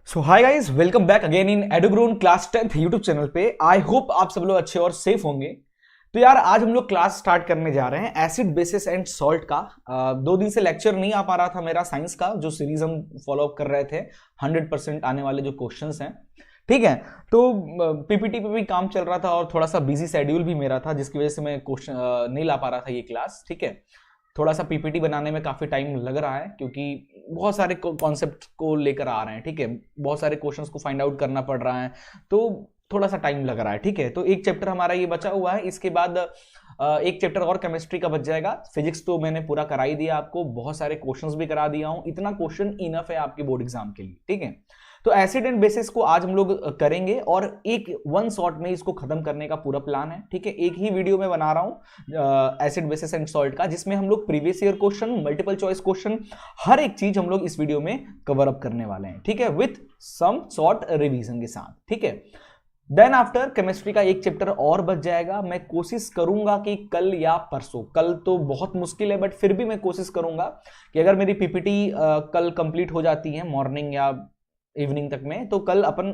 So hi guys, welcome back again in Edugrown class 10th YouTube channel पे। I hope आप सब लोग अच्छे और सेफ होंगे। तो यार आज हम लोग क्लास स्टार्ट करने जा रहे हैं एसिड बेसिस एंड सॉल्ट का। 2 दिन से लेक्चर नहीं आ पा रहा था मेरा साइंस का, जो सीरीज हम फॉलो अप कर रहे थे 100% आने वाले जो क्वेश्चंस हैं, ठीक है। तो पीपीटी पे भी काम चल रहा था और थोड़ा सा बिजी शेड्यूल भी मेरा था, जिसकी वजह से मैं क्वेश्चन नहीं ला पा रहा था ये क्लास, ठीक है। थोड़ा सा पीपीटी बनाने में काफी टाइम लग रहा है क्योंकि बहुत सारे कॉन्सेप्ट को लेकर आ रहे हैं, ठीक है। बहुत सारे क्वेश्चंस को फाइंड आउट करना पड़ रहा है, तो थोड़ा सा टाइम लग रहा है, ठीक है। तो एक चैप्टर हमारा ये बचा हुआ है, इसके बाद एक चैप्टर और केमिस्ट्री का बच जाएगा। फिजिक्स तो मैंने पूरा करा ही दिया आपको, बहुत सारे क्वेश्चंस भी करा दिया हूं, इतना क्वेश्चन इनफ है आपके बोर्ड एग्जाम के लिए, ठीक है। तो एसिड एंड बेसिस को आज हम लोग करेंगे और एक वन शॉट में इसको खत्म करने का पूरा प्लान है, ठीक है। एक ही वीडियो में बना रहा हूं एसिड बेसिस एंड सॉल्ट का, जिसमें हम लोग previous year question, multiple choice question, हर एक चीज हम लोग इस वीडियो में कवर अप करने वाले हैं, ठीक है, विथ सम शॉर्ट रिवीजन के साथ, ठीक है। देन आफ्टर केमिस्ट्री का एक चैप्टर और बच जाएगा। मैं कोशिश करूंगा कि कल या परसों, कल तो बहुत मुश्किल है बट फिर भी मैं कोशिश करूंगा कि अगर मेरी पीपीटी कल कंप्लीट हो जाती है मॉर्निंग या इवनिंग तक में, तो कल अपन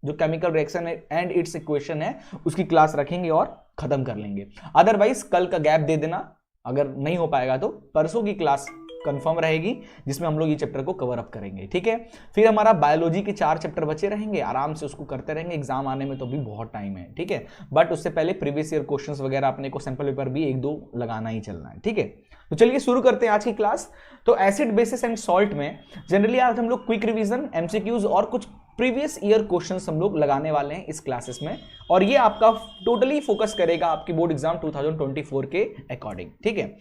जो chemical reaction and it's equation है उसकी क्लास रखेंगे और खत्म कर लेंगे। अदरवाइज कल का गैप दे देना, अगर नहीं हो पाएगा तो परसों की क्लास कंफर्म रहेगी जिसमें हम लोग ये चैप्टर को कवर अप करेंगे, ठीक है। फिर हमारा बायोलॉजी के 4 चैप्टर बचे रहेंगे, आराम से उसको करते रहेंगे। एग्जाम आने में तो भी बहुत टाइम है, ठीक है, बट उससे पहले प्रीवियस ईयर क्वेश्चंस वगैरह अपने को सैंपल पेपर भी 1-2 लगाना ही चलना है, ठीक है। तो चलिए शुरू करते हैं आज की क्लास। तो एसिड बेसिस एंड सॉल्ट में जनरली आज हम लोग क्विक रिवीजन, एमसीक्यूज और कुछ प्रीवियस ईयर क्वेश्चंस हम लोग लगाने वाले हैं इस क्लासेस में, और ये आपका टोटली फोकस करेगा आपकी बोर्ड एग्जाम 2024 के अकॉर्डिंग, ठीक है।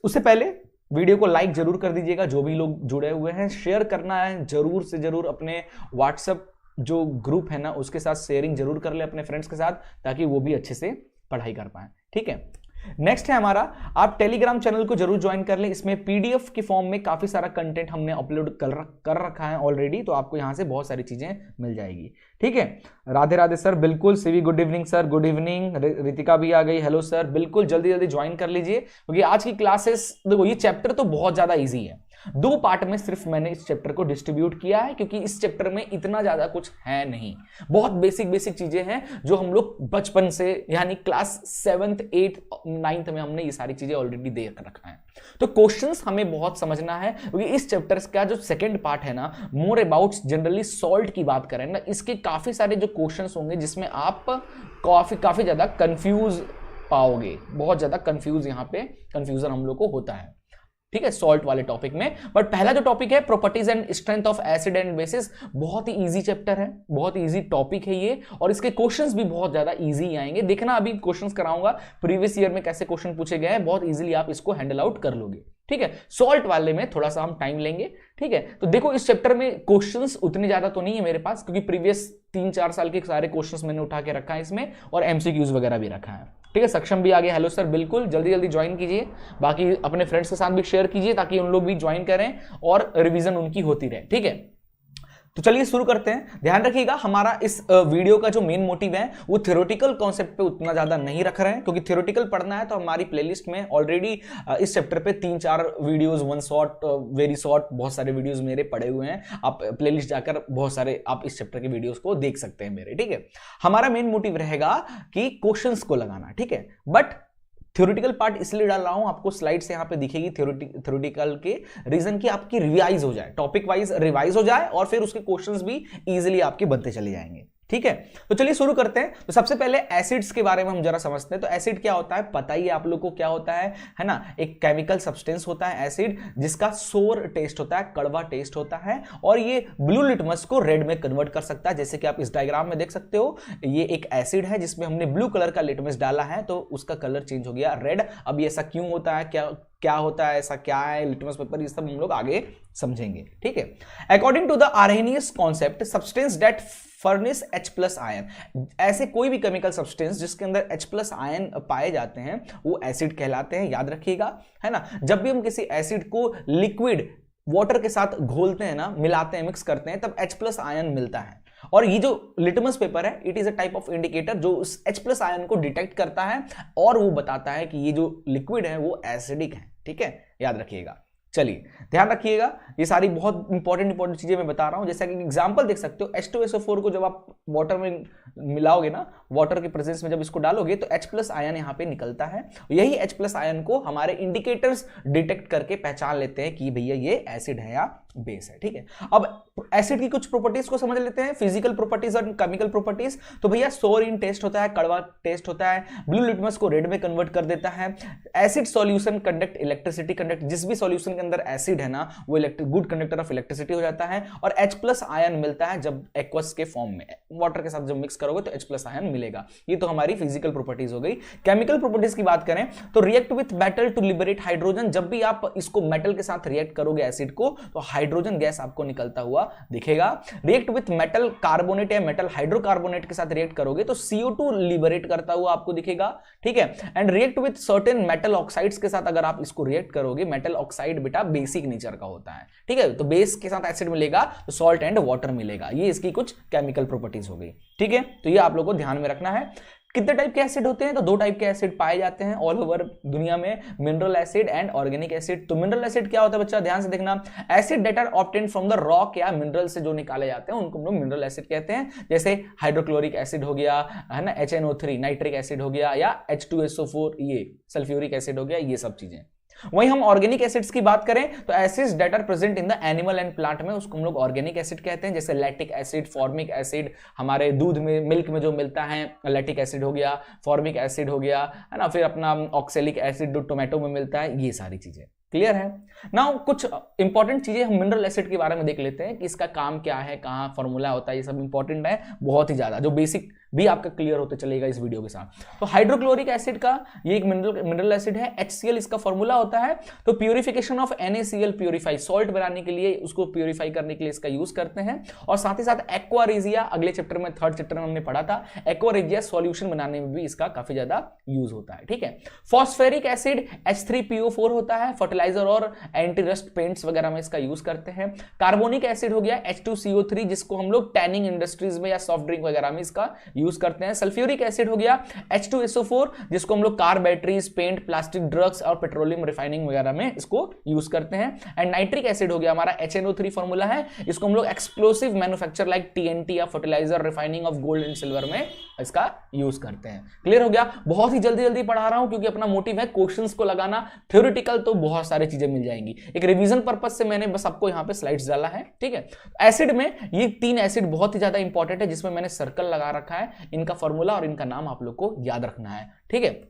उससे पहले वीडियो को लाइक जरूर कर दीजिएगा, जो भी लोग जुड़े हुए हैं। शेयर करना है जरूर से जरूर, अपने व्हाट्सएप जो ग्रुप है ना उसके साथ शेयरिंग जरूर कर ले अपने फ्रेंड्स के साथ, ताकि वो भी अच्छे से पढ़ाई कर पाए, ठीक है। नेक्स्ट है हमारा, आप टेलीग्राम चैनल को जरूर ज्वाइन कर लें। इसमें पीडीएफ के फॉर्म में काफी सारा कंटेंट हमने अपलोड कर रखा है ऑलरेडी, तो आपको यहां से बहुत सारी चीजें मिल जाएगी, ठीक है। राधे राधे सर, बिल्कुल। CV good evening sir, good evening. Ritika भी आ गई, हेलो सर। बिल्कुल जल्दी जल्दी ज्वाइन कर लीजिए क्योंकि आज की क्लासेस, देखो ये चैप्टर तो बहुत ज्यादा ईजी है। 2 पार्ट में सिर्फ मैंने इस चैप्टर को डिस्ट्रीब्यूट किया है क्योंकि इस चैप्टर में इतना ज्यादा कुछ है नहीं, बहुत बेसिक बेसिक चीजें हैं जो हम लोग बचपन से, यानी क्लास 7th 8th 9th में हमने ये सारी चीजें ऑलरेडी देख रखा है। तो क्वेश्चंस हमें बहुत समझना है क्योंकि इस चैप्टर का जो सेकंड पार्ट है ना, मोर अबाउट जनरली सॉल्ट की बात करें ना, इसके काफी सारे जो क्वेश्चंस होंगे जिसमें आप काफी ज्यादा कंफ्यूज पाओगे, बहुत ज्यादा कंफ्यूज, यहाँ पे कंफ्यूजन हम लोग को होता है, ठीक है, सॉल्ट वाले टॉपिक में। बट पहला जो टॉपिक है properties and strength of acid and basis, बहुत ही इजी चैप्टर है, बहुत ही इजी टॉपिक है ये, और इसके क्वेश्चंस भी बहुत ज्यादा इजी आएंगे। देखना अभी क्वेश्चंस कराऊंगा प्रीवियस ईयर में कैसे क्वेश्चन पूछे गए हैं, बहुत इजीली आप इसको हैंडल आउट कर लोगे, ठीक है। सॉल्ट वाले में थोड़ा सा हम टाइम लेंगे, ठीक है। तो देखो इस चैप्टर में क्वेश्चंस उतने ज्यादा तो नहीं है मेरे पास, क्योंकि प्रीवियस 3-4 साल के सारे क्वेश्चंस मैंने उठा के रखा है इसमें, और एमसीक्यूज वगैरह भी रखा है, ठीक है। सक्षम भी आ गया, हेलो सर, बिल्कुल जल्दी जल्दी ज्वाइन कीजिए। बाकी अपने फ्रेंड्स के साथ भी शेयर कीजिए ताकि उन लोग भी ज्वाइन करें और रिवीजन उनकी होती रहे, ठीक है। तो चलिए शुरू करते हैं। ध्यान रखिएगा, हमारा इस वीडियो का जो मेन मोटिव है वो थ्योरेटिकल कॉन्सेप्ट पे उतना ज्यादा नहीं रख रहे हैं, क्योंकि थ्योरेटिकल पढ़ना है तो हमारी प्लेलिस्ट में ऑलरेडी इस चैप्टर पे 3-4 videos, one short, very short, बहुत सारे वीडियोस मेरे पड़े हुए हैं। आप प्लेलिस्ट जाकर बहुत सारे आप इस चैप्टर के वीडियोस को देख सकते हैं मेरे, ठीक है। हमारा मेन मोटिव रहेगा कि क्वेश्चंस को लगाना, ठीक है। बट थ्योरेटिकल पार्ट इसलिए डाल रहा हूं, आपको स्लाइड से यहां पे दिखेगी थ्योरेटिकल के रीजन की आपकी रिवाइज हो जाए, टॉपिक वाइज रिवाइज हो जाए, और फिर उसके क्वेश्चंस भी इजीली आपके बनते चले जाएंगे, ठीक है। तो चलिए शुरू करते हैं। तो सबसे पहले एसिड्स के बारे में हम जरा समझते हैं। तो एसिड क्या होता है, पता ही है आप लोग को क्या होता है ना। एक केमिकल सब्सटेंस होता है एसिड, जिसका सोर टेस्ट होता है, कड़वा टेस्ट होता है, और ये ब्लू लिटमस को रेड में कन्वर्ट कर सकता है। जैसे कि आप इस डायग्राम में देख सकते हो, ये एक एसिड है जिसमें हमने ब्लू कलर का लिटमस डाला है, तो उसका कलर चेंज हो गया रेड। अब ये ऐसा क्यों होता है, क्या होता है, ऐसा क्या है लिटमस पेपर, ये सब हम लोग आगे समझेंगे, ठीक है। According to the Arrhenius concept, substance that furnish H+ ion, ऐसे कोई भी केमिकल सब्सटेंस जिसके अंदर H+ आयन पाए जाते हैं वो एसिड कहलाते हैं, याद रखिएगा, है ना। जब भी हम किसी एसिड को लिक्विड वाटर के साथ घोलते हैं ना, मिलाते हैं, मिक्स करते हैं, तब H+ आयन मिलता है। और ये जो लिटमस पेपर है, it is a type of indicator जो उस H+ आयन को डिटेक्ट करता है और वो बताता है कि ये जो लिक्विड है वो एसिडिक है, ठीक है, याद रखिएगा। चलिए ध्यान रखिएगा, ये सारी बहुत इंपॉर्टेंट चीजें मैं बता रहा हूं। जैसा कि एग्जांपल देख सकते हो, H2SO4 को जब आप वाटर में मिलाओगे ना, वाटर के प्रेजेंस में जब इसको डालोगे तो H+ आयन यहां पे निकलता है। यही H+ आयन को हमारे इंडिकेटर्स डिटेक्ट करके पहचान लेते हैं कि भैया ये एसिड है या बेस है। ठीक है, अब एसिड की कुछ प्रॉपर्टीज को समझ लेते हैं, फिजिकल प्रॉपर्टीज और केमिकल प्रॉपर्टीज। तो भैया सोर इन टेस्ट होता है, कड़वा टेस्ट होता है, ब्लू लिटमस को रेड में कन्वर्ट कर देता है। Acid solution conduct electricity, conduct जिस भी सॉल्यूशन के अंदर एसिड है ना वो गुड कंडक्टर ऑफ इलेक्ट्रिसिटी हो जाता है। और H+ आयन मिलता है जब एक्वस के फॉर्म में, वाटर के साथ जब मिक्स करोगे तो H+ आयन मिलेगा। ये तो हमारी फिजिकल प्रॉपर्टीज हो गई। केमिकल प्रॉपर्टीज की बात करें तो react with metal to liberate hydrogen, जब भी आप इसको मेटल के साथ रिएक्ट करोगे एसिड को तो हाइड्रोजन गैस आपको निकलता हुआ दिखेगा। रिएक्ट विथ मेटल कार्बोनेट या मेटल हाइड्रोकार्बोनेट के साथ रिएक्ट करोगे तो CO2 लिबरेट करता हुआ आपको दिखेगा। ठीक है, and react with certain metal oxides के साथ अगर आप इसको रिएक्ट करोगे, मेटल ऑक्साइड बेटा बेसिक नेचर का होता है। ठीक है, तो बेस के साथ एसिड मिलेगा तो सॉल्ट एंड वाटर मिलेगा। ये इसकी कुछ केमिकल प्रॉपर्टीज हो गई। ठीक है, तो ये आप लोगों को ध्यान में रखना है। कितने टाइप के एसिड होते हैं? तो 2 टाइप के एसिड पाए जाते हैं ऑल ओवर दुनिया में, mineral acid and organic acid. तो मिनरल एसिड क्या होता है बच्चा, ध्यान से देखना, acid that are obtained from the rock या मिनरल से जो निकाले जाते हैं उनको हम लोग मिनरल एसिड कहते हैं। जैसे हाइड्रोक्लोरिक एसिड हो गया है ना, HNO3 नाइट्रिक एसिड हो गया, या H2SO4 ये सल्फ्यूरिक एसिड हो गया, ये सब चीजें। वहीं हम ऑर्गेनिक एसिड्स की बात करें तो acids that are present in the animal and plant में उसको हम लोग ऑर्गेनिक एसिड कहते हैं। जैसे लैक्टिक एसिड, फॉर्मिक एसिड, हमारे दूध में मिल्क में जो मिलता है लैक्टिक एसिड हो गया, फॉर्मिक एसिड हो गया है ना, फिर अपना ऑक्सैलिक एसिड जो टोमेटो में मिलता है, ये सारी चीजें क्लियर है। नाउ कुछ इंपॉर्टेंट चीजें हम मिनरल एसिड के बारे में देख लेते हैं कि इसका काम क्या है, कहाँ फॉर्मूला होता है, ये सब इंपॉर्टेंट है बहुत ही ज्यादा, जो बेसिक भी आपका क्लियर होते चलेगा इस वीडियो के साथ। तो हाइड्रोक्लोरिक एसिड का ये एक मिनरल एसिड है, HCl इसका फॉर्मूला होता है। तो purification of NaCl, purify salt बनाने के लिए, उसको प्यूरिफाई करने के लिए इसका यूज करते हैं। और साथ ही साथ एक्वा रेजिया, अगले चैप्टर में 3rd चैप्टर में हमने पढ़ा था, एक्वा रेजिया सॉल्यूशन बनाने में भी इसका काफी ज्यादा यूज होता है। ठीक है, फॉस्फेरिक एसिड H3PO4 होता है, फर्टिलाइजर और एंटी रस्ट पेंट्स वगैरह में इसका यूज करते हैं। कार्बोनिक एसिड हो गया H2CO3, जिसको हम लोग टैनिंग इंडस्ट्रीज में या सॉफ्ट ड्रिंक वगैरह में इसका यूज करते हैं। सल्फ्यूरिक एसिड हो गया H2SO4, जिसको हम लोग car batteries, paint, plastic, drugs और पेट्रोलियम रिफाइनिंग वगैरह में इसको यूज करते हैं। एंड नाइट्रिक एसिड हो गया हमारा HNO3 फॉर्मूला है, इसको हम लोग एक्सप्लोसिव मैन्युफैक्चर लाइक TNT या fertiliser, refining of gold and silver में इसका यूज करते हैं। क्लियर हो गया? बहुत ही जल्दी पढ़ा रहा हूं क्योंकि अपना मोटिव है क्वेश्चंस को लगाना, थ्योरेटिकल तो बहुत सारी चीजें मिल जाएंगी, एक रिवीजन पर्पज से मैंने बस आपको यहां पे स्लाइड्स डाला है। ठीक है, एसिड में ये 3 एसिड बहुत ही ज्यादा इंपॉर्टेंट है जिसमें मैंने सर्कल लगा रखा है, इनका फॉर्मूला और इनका नाम आप लोग को याद रखना है। ठीक है,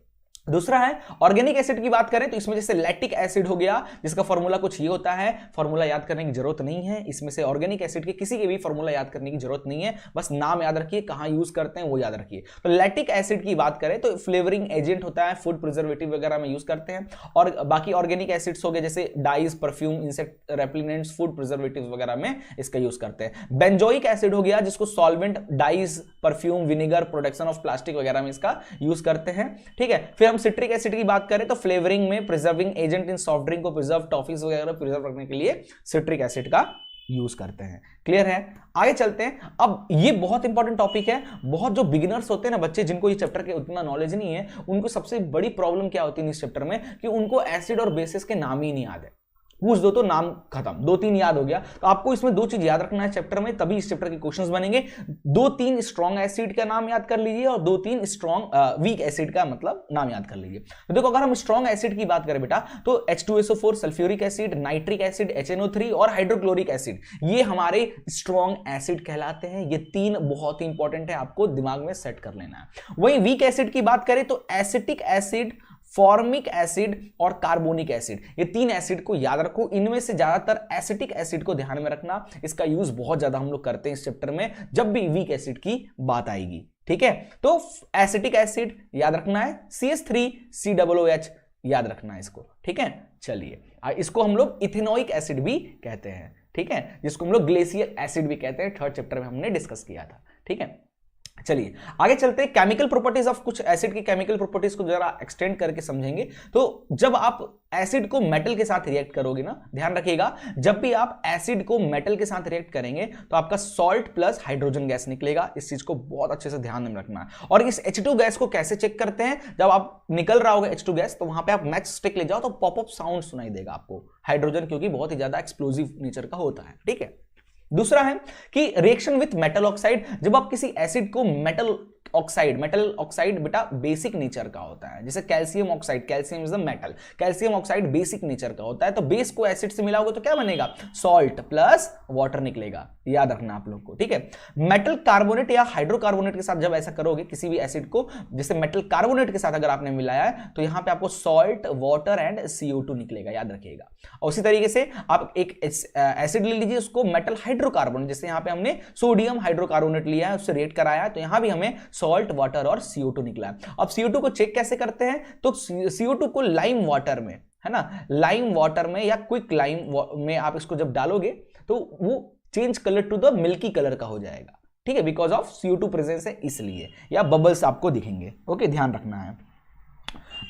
दूसरा है ऑर्गेनिक एसिड की बात करें तो इसमें जैसे लैक्टिक एसिड हो गया, जिसका फॉर्मूला कुछ ये होता है, फॉर्मूला याद करने की जरूरत नहीं है। इसमें से ऑर्गेनिक एसिड के किसी के भी फॉर्मूला याद करने की जरूरत नहीं है, बस नाम याद रखिए, कहां यूज करते हैं वो याद रखिए। तो लैक्टिक एसिड की बात करें तो फ्लेवरिंग एजेंट होता है, फूड प्रिजर्वेटिव वगैरह में यूज करते हैं। और बाकी ऑर्गेनिक एसिड्स हो गए जैसे dyes, perfume, insect repellents, food preservative वगैरह में इसका यूज करते हैं। बेंजोइक एसिड हो गया, जिसको solvent, dyes, perfume, vinegar, production of plastic वगैरह में इसका यूज करते हैं। ठीक है, फिर हम सिट्रिक एसिड की बात करें तो फ्लेवरिंग में, preserving agent in soft drink को प्रिजर्व, टॉफीज वगैरह प्रिजर्व रखने के लिए सिट्रिक एसिड का यूज करते हैं। क्लियर है? आगे चलते हैं। अब ये बहुत इंपॉर्टेंट टॉपिक है, बहुत जो बिगिनर्स होते हैं ना बच्चे, जिनको इस चैप्टर के उतना नॉलेज नहीं है, उनको सबसे बड़ी प्रॉब्लम क्या होती है इस चैप्टर में कि उनको एसिड और बेसिस के नाम ही नहीं याद है। पूछ दो तो नाम खत्म, 2-3 याद हो गया। तो आपको इसमें 2 चीज याद रखना है चैप्टर में, तभी इस चैप्टर के क्वेश्चंस बनेंगे। 2-3 स्ट्रॉन्ग एसिड का नाम याद कर लीजिए और 2-3 स्ट्रॉन्ग वीक एसिड का मतलब नाम याद कर लीजिए। तो देखो, अगर हम स्ट्रॉन्ग एसिड की बात करें बेटा तो H2SO4, sulphuric acid, nitric acid, HNO3 और हाइड्रोक्लोरिक एसिड, ये हमारे स्ट्रॉन्ग एसिड कहलाते हैं। ये 3 बहुत ही इंपॉर्टेंट है, आपको दिमाग में सेट कर लेना है। वहीं वीक एसिड की बात करें तो एसिटिक एसिड, फॉर्मिक एसिड और कार्बोनिक एसिड, ये 3 एसिड को याद रखो। इनमें से ज्यादातर एसिटिक एसिड को ध्यान में रखना, इसका यूज बहुत ज्यादा हम लोग करते हैं इस चैप्टर में जब भी वीक एसिड की बात आएगी। ठीक है, तो एसिटिक एसिड याद रखना है, CH3COOH याद रखना है इसको। ठीक है, चलिए, इसको हम लोग इथेनोइक एसिड भी कहते हैं। ठीक है, जिसको हम लोग ग्लेशियर एसिड भी कहते हैं, 3rd चैप्टर में हमने डिस्कस किया था। ठीक है, चलिए आगे चलते हैं, केमिकल प्रॉपर्टीज ऑफ कुछ एसिड की केमिकल प्रॉपर्टीज को जरा एक्सटेंड करके समझेंगे। तो जब आप एसिड को मेटल के साथ रिएक्ट करोगे ना, ध्यान रखिएगा, जब भी आप एसिड को मेटल के साथ रिएक्ट करेंगे तो आपका सॉल्ट प्लस हाइड्रोजन गैस निकलेगा। इस चीज को बहुत अच्छे से ध्यान में रखना है। और इस H2 गैस को कैसे चेक करते हैं, जब आप निकल रहा होगा H2 गैस तो वहां पे आप मैच स्टिक ले जाओ तो पॉपअप साउंड सुनाई देगा आपको, हाइड्रोजन क्योंकि बहुत ही ज्यादा एक्सप्लोजिव नेचर का होता है। ठीक है, दूसरा है कि रिएक्शन विथ मेटल ऑक्साइड, जब आप किसी एसिड को मेटल ऑक्साइड बेटा बेसिक नेचर का होता है, जैसे calcium oxide, calcium is the metal, calcium oxide basic nature का होता है, तो बेस को एसिड से मिलाओगे तो क्या बनेगा, सॉल्ट प्लस वाटर निकलेगा, याद रखना आप लोग को। ठीक है, मेटल कार्बोनेट या हाइड्रोकार्बोनेट के साथ जब ऐसा करोगे किसी भी एसिड को, जैसे मेटल कार्बोनेट के साथ अगर आपने मिलाया है तो यहां पे आपको सॉल्ट, वाटर एंड CO2 निकलेगा, याद रखिएगा। और उसी तरीके से आप एक एसिड ले लीजिए, उसको मेटल हाइड्रोकार्बोनेट, जैसे यहां पे हमने सोडियम हाइड्रोकार्बोनेट लिया है, उससे रिएक्ट कराया है, तो यहां भी हमें सॉल्ट, वाटर और CO2 निकला है। अब CO2 को चेक कैसे करते हैं, तो CO2 को लाइम वाटर में, है ना, लाइम वाटर में या क्विक लाइम में आप इसको जब डालोगे तो वो change colour to the milky colour का हो जाएगा। ठीक है, बिकॉज ऑफ CO2 प्रेजेंस है इसलिए, या बबल्स आपको दिखेंगे। ओके, ध्यान रखना है।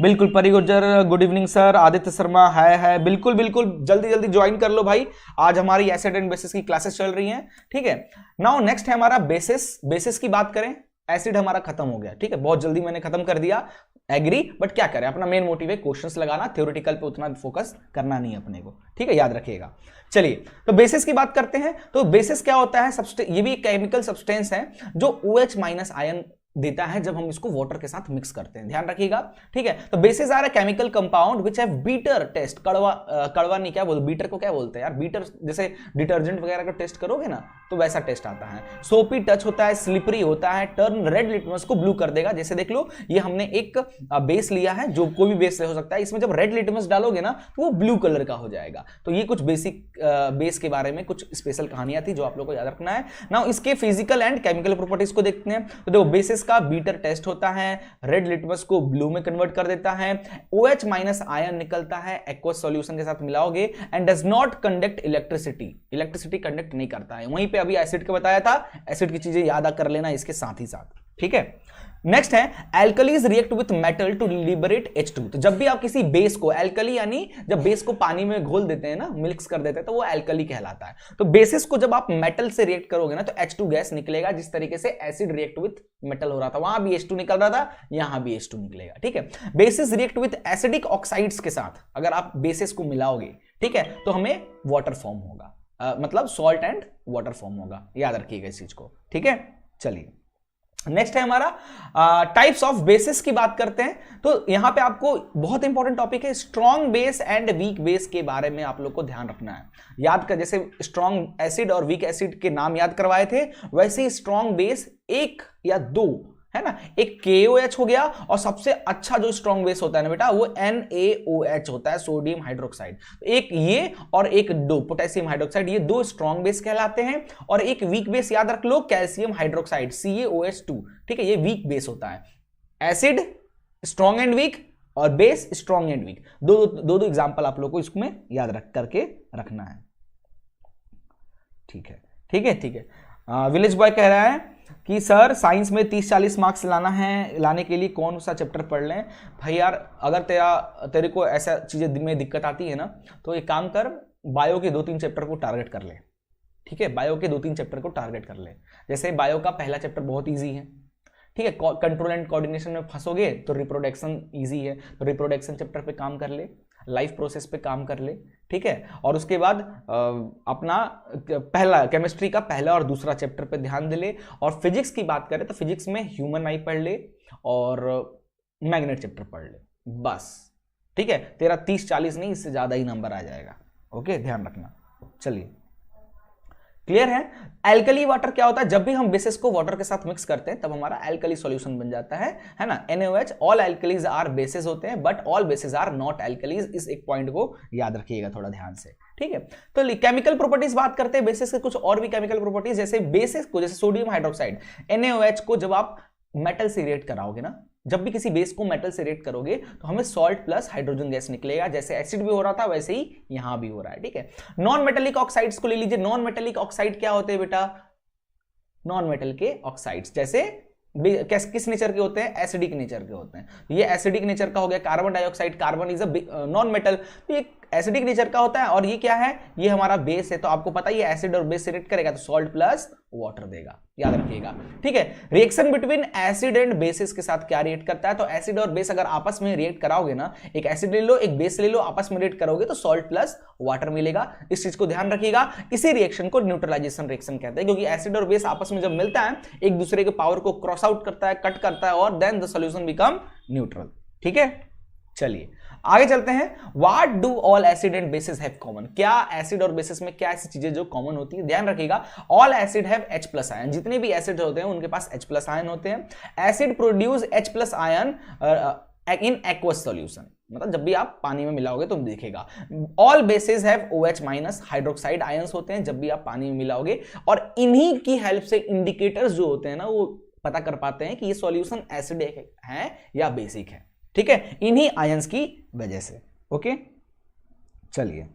बिल्कुल परी Gurjar, good evening sir. Aditya Sharma है बिल्कुल बिल्कुल, जल्दी जल्दी ज्वाइन कर लो भाई, आज हमारी एसिड एंड बेसिस की क्लासेस चल रही हैं। ठीक है, नाउ नेक्स्ट है हमारा बेसिस की बात करें, एसिड हमारा खत्म हो गया। ठीक है, बहुत जल्दी मैंने खत्म कर दिया, एग्री, बट क्या करें, अपना मेन मोटिव है क्वेश्चंस लगाना, थ्योरेटिकल पे उतना फोकस करना नहीं है अपने को। ठीक है, याद रखिएगा। चलिए तो बेसिस की बात करते हैं। तो बेसिस क्या होता है, ये भी एक केमिकल सब्सटेंस है जो OH- आयन देता है जब हम इसको वाटर के साथ मिक्स करते हैं, ध्यान रखिएगा। ठीक है, तो bases are a chemical compound which have bitter taste, कड़वा नहीं, क्या बोलते, बीटर को क्या बोलते हैं यार, बीटर जैसे डिटर्जेंट वगैरह का टेस्ट करोगे ना तो वैसा टेस्ट आता है। सोपी टच होता है, स्लिपरी होता है, टर्न रेड लिटमस को ब्लू कर देगा। जैसे देख लो, ये हमने एक बेस लिया है, जो कोई भी बेस हो सकता है, इसमें जब रेड लिटमस डालोगे ना तो वो ब्लू कलर का हो जाएगा। तो ये कुछ बेसिक बेस के बारे में कुछ स्पेशल कहानियां थी जो आप लोग को याद रखना है। नाउ इसके फिजिकल एंड केमिकल प्रॉपर्टीज को देखते हैं। तो देखो, बेसिस का बीटर टेस्ट होता है, रेड लिटमस को ब्लू में कन्वर्ट कर देता है, OH- आयन निकलता है, एक्वस सॉल्यूशन के साथ मिलाओगे, and does not conduct electricity conduct नहीं करता है। वहीं पे अभी एसिड का बताया था, एसिड की चीजें याद कर लेना इसके साथ ही साथ। ठीक है, नेक्स्ट है alkalies react with metal to liberate H2। तो जब भी आप किसी बेस को, एल्कली यानी जब बेस को पानी में घोल देते हैं ना, मिक्स कर देते हैं, तो वो एल्कली कहलाता है। तो बेसिस को जब आप मेटल से रिएक्ट करोगे ना तो H2 गैस निकलेगा, जिस तरीके से एसिड रिएक्ट विथ मेटल हो रहा था, वहां भी H2 निकल रहा था, यहां भी H2 निकलेगा। ठीक है, basis react with acidic oxides के साथ, अगर आप बेसिस को मिलाओगे, ठीक है, तो हमें वाटर फॉर्म होगा, मतलब सॉल्ट एंड वाटर फॉर्म होगा, याद रखिएगा इस चीज को। ठीक है, चलिए नेक्स्ट है हमारा टाइप्स ऑफ बेसिस की बात करते हैं। तो यहां पे आपको बहुत इंपॉर्टेंट टॉपिक है, strong base and weak base के बारे में आप लोग को ध्यान रखना है। याद कर, जैसे स्ट्रॉन्ग एसिड और वीक एसिड के नाम याद करवाए थे, वैसे ही स्ट्रॉन्ग बेस एक या दो है ना, एक KOH हो गया, और सबसे अच्छा जो स्ट्रॉन्ग बेस होता है ना बेटा वो NaOH होता है, सोडियम हाइड्रोक्साइड। एक ये और एक दो पोटेशियम हाइड्रोक्साइड, ये दो स्ट्रॉन्ग बेस कहलाते हैं। और एक वीक बेस याद रख लो, कैल्शियम हाइड्रोक्साइड CaOH2। ठीक है, ये वीक बेस होता है। एसिड स्ट्रॉन्ग एंड वीक और बेस स्ट्रॉन्ग एंड वीक, दो एग्जांपल आप लोग को इसमें याद रख करके रखना है। ठीक है, ठीक है, ठीक है। विलेज बॉय कह रहा है कि सर साइंस में 30-40 मार्क्स लाने के लिए कौन सा चैप्टर पढ़ लें। भाई यार, अगर तेरे को ऐसा चीजें में दिक्कत आती है ना, तो एक काम कर, बायो के 2-3 चैप्टर को टारगेट कर ले। ठीक है, बायो के 2-3 चैप्टर को टारगेट कर ले। जैसे बायो का पहला चैप्टर बहुत ईजी है, ठीक है, कंट्रोल एंड कोऑर्डिनेशन में फंसोगे तो रिप्रोडक्शन ईजी है, तो रिप्रोडक्शन चैप्टर पे काम कर ले, लाइफ प्रोसेस पे काम कर ले। ठीक है, और उसके बाद अपना पहला केमिस्ट्री का पहला और दूसरा चैप्टर पे ध्यान दे ले। और फिजिक्स की बात करें तो फिजिक्स में ह्यूमन आई पढ़ ले और मैग्नेट चैप्टर पढ़ ले, बस। ठीक है, तेरा 30-40 नहीं, इससे ज्यादा ही नंबर आ जाएगा। ओके, ध्यान रखना। चलिए, क्लियर है। एल्कली वाटर क्या होता है, जब भी हम बेसिस को वाटर के साथ मिक्स करते हैं तब हमारा एल्कली सॉल्यूशन बन जाता है ना। NaOH, all alkalies are bases होते हैं, but all bases are not alkalies. इस एक पॉइंट को याद रखिएगा थोड़ा ध्यान से। ठीक है, तो केमिकल प्रॉपर्टीज बात करते हैं बेसिस के, कुछ और भी केमिकल प्रॉपर्टीज, जैसे बेसिस को, जैसे सोडियम हाइड्रोक्साइड NaOH को जब आप मेटल से रिएक्ट कराओगे ना, जब भी किसी बेस को मेटल से रिएक्ट करोगे तो हमें सॉल्ट प्लस हाइड्रोजन गैस निकलेगा। जैसे एसिड भी हो रहा था वैसे ही यहां भी हो रहा है। ठीक है, नॉन मेटेलिक ऑक्साइड्स को ले लीजिए। नॉन मेटेलिक ऑक्साइड क्या होते हैं बेटा, नॉन मेटल के ऑक्साइड्स, जैसे किस नेचर के होते हैं? एसिडिक नेचर के होते हैं। ये एसिडिक नेचर का हो गया। Carbon dioxide, carbon is a non metal, तो ये एसिडिक नेचर का होता है। और ये क्या है? ये हमारा बेस है। तो आपको पता ही है एसिड और बेस से रिएक्ट करेगा तो सॉल्ट प्लस वाटर देगा, याद रखिएगा। ठीक है, reaction between acid and basis के साथ क्या रिएक्ट करता है? तो एसिड और बेस अगर आपस में रिएक्ट कराओगे ना, एक एसिड ले लो एक बेस ले लो, आपस में रिएक्ट करोगे तो सॉल्ट प्लस वाटर मिलेगा। इस चीज को ध्यान रखिएगा। इसी रिएक्शन को न्यूट्रलाइजेशन रिएक्शन कहते हैं, क्योंकि एसिड और बेस आपस में जब मिलता है एक दूसरे के पावर को क्रॉस आउट करता है, कट करता है, और then the solution become neutral. ठीक है, चलिए आगे चलते हैं। What do all acid and bases have common? क्या एसिड और बेसिस में क्या ऐसी चीजें जो कॉमन होती है? ध्यान रखिएगा, all acid have H plus ion. जितने भी एसिड होते हैं उनके पास H प्लस आयन होते हैं। Acid produce H plus ion in aqueous solution, मतलब जब भी आप पानी में मिलाओगे तो दिखेगा। All basis have OH minus hydroxide ions होते हैं जब भी आप पानी में मिलाओगे, और इन्हीं की हेल्प से इंडिकेटर्स जो होते हैं ना वो पता कर पाते हैं कि ये सॉल्यूशन एसिडिक है या बेसिक है। ठीक है, इन्हीं आयंस की वजह से। ओके, चलिए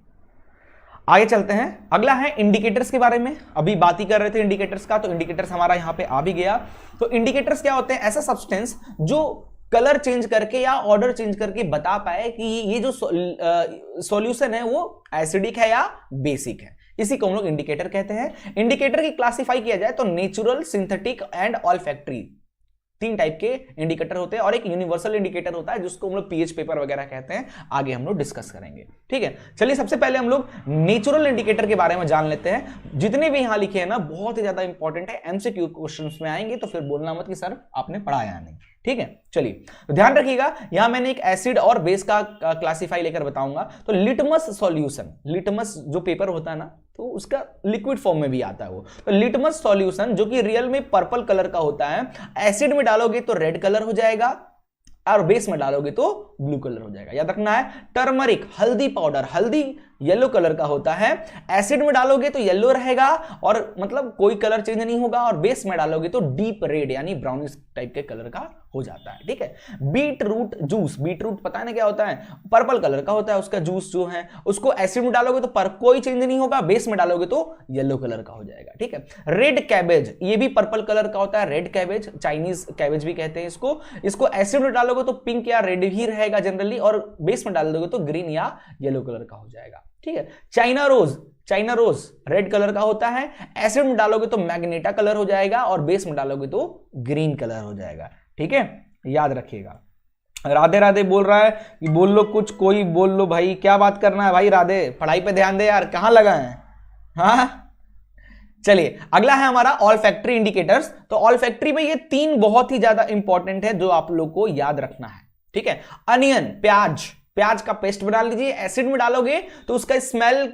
आगे चलते हैं। अगला है इंडिकेटर्स के बारे में। अभी बात ही कर रहे थे इंडिकेटर्स का, तो इंडिकेटर्स हमारा यहां पे आ भी गया। तो इंडिकेटर्स क्या होते हैं? ऐसा सब्सटेंस जो कलर चेंज करके या ऑर्डर चेंज करके बता पाए कि ये जो सॉल्यूशन है वो एसिडिक है या बेसिक है। इसी को हम लोग इंडिकेटर कहते हैं। इंडिकेटर की क्लासिफाई किया जाए तो natural, synthetic and olfactory, 3 type के इंडिकेटर होते हैं, और एक यूनिवर्सल इंडिकेटर होता है जिसको हम लोग पीएच पेपर वगैरह कहते हैं। आगे हम लोग डिस्कस करेंगे। ठीक है, चलिए सबसे पहले हम लोग नेचुरल इंडिकेटर के बारे में जान लेते हैं। जितने भी यहां लिखे हैं ना बहुत ही ज्यादा इंपॉर्टेंट है, एमसीक्यू क्वेश्चंस में आएंगे, तो फिर बोलना मत कि सर आपने पढ़ाया नहीं। ठीक है, चलिए तो ध्यान रखिएगा। यहां मैंने एक एसिड और बेस का क्लासिफाई लेकर बताऊंगा। तो लिटमस सॉल्यूशन, लिटमस जो पेपर होता है ना तो उसका लिक्विड फॉर्म में भी आता है वो। तो लिटमस सॉल्यूशन जो कि रियल में पर्पल कलर का होता है, एसिड में डालोगे तो रेड कलर हो जाएगा और बेस में डालोगे तो ब्लू कलर हो जाएगा। याद रखना है। टर्मरिक, हल्दी पाउडर, हल्दी येलो कलर का होता है, एसिड में डालोगे तो येलो रहेगा और मतलब कोई कलर चेंज नहीं होगा, और बेस में डालोगे तो डीप रेड यानी ब्राउनिश टाइप के कलर का हो जाता है। ठीक है, beetroot juice, beetroot पता है ना क्या होता है? पर्पल कलर का होता है, उसका जूस जो है उसको एसिड में डालोगे तो पर कोई चेंज नहीं होगा, बेस में डालोगे तो येलो कलर का हो जाएगा। ठीक है, रेड कैबेज, ये भी पर्पल कलर का होता है, रेड कैबेज, चाइनीज कैबेज भी कहते हैं इसको। इसको एसिड में डालोगे तो पिंक या रेड ही रहेगा जनरली, और बेस में डाल दोगे तो ग्रीन या येलो कलर का हो जाएगा। ठीक है, China rose, China rose red colour का होता है, एसिड में डालोगे तो मैग्नेटा कलर हो जाएगा और बेस में डालोगे तो ग्रीन कलर हो जाएगा। ठीक है, याद रखिएगा। राधे राधे बोल रहा है कि बोल लो कुछ, कोई बोल लो भाई, क्या बात करना है भाई? राधे, पढ़ाई पे ध्यान दे यार, कहां लगा है? हाँ, चलिए अगला है हमारा ऑल फैक्ट्री इंडिकेटर्स। तो ऑल फैक्ट्री में ये 3 बहुत ही ज्यादा इंपॉर्टेंट है जो आप लोग को याद रखना है। ठीक है, अनियन, प्याज, प्याज का पेस्ट बना लीजिए, एसिड में डालोगे तो उसका स्मेल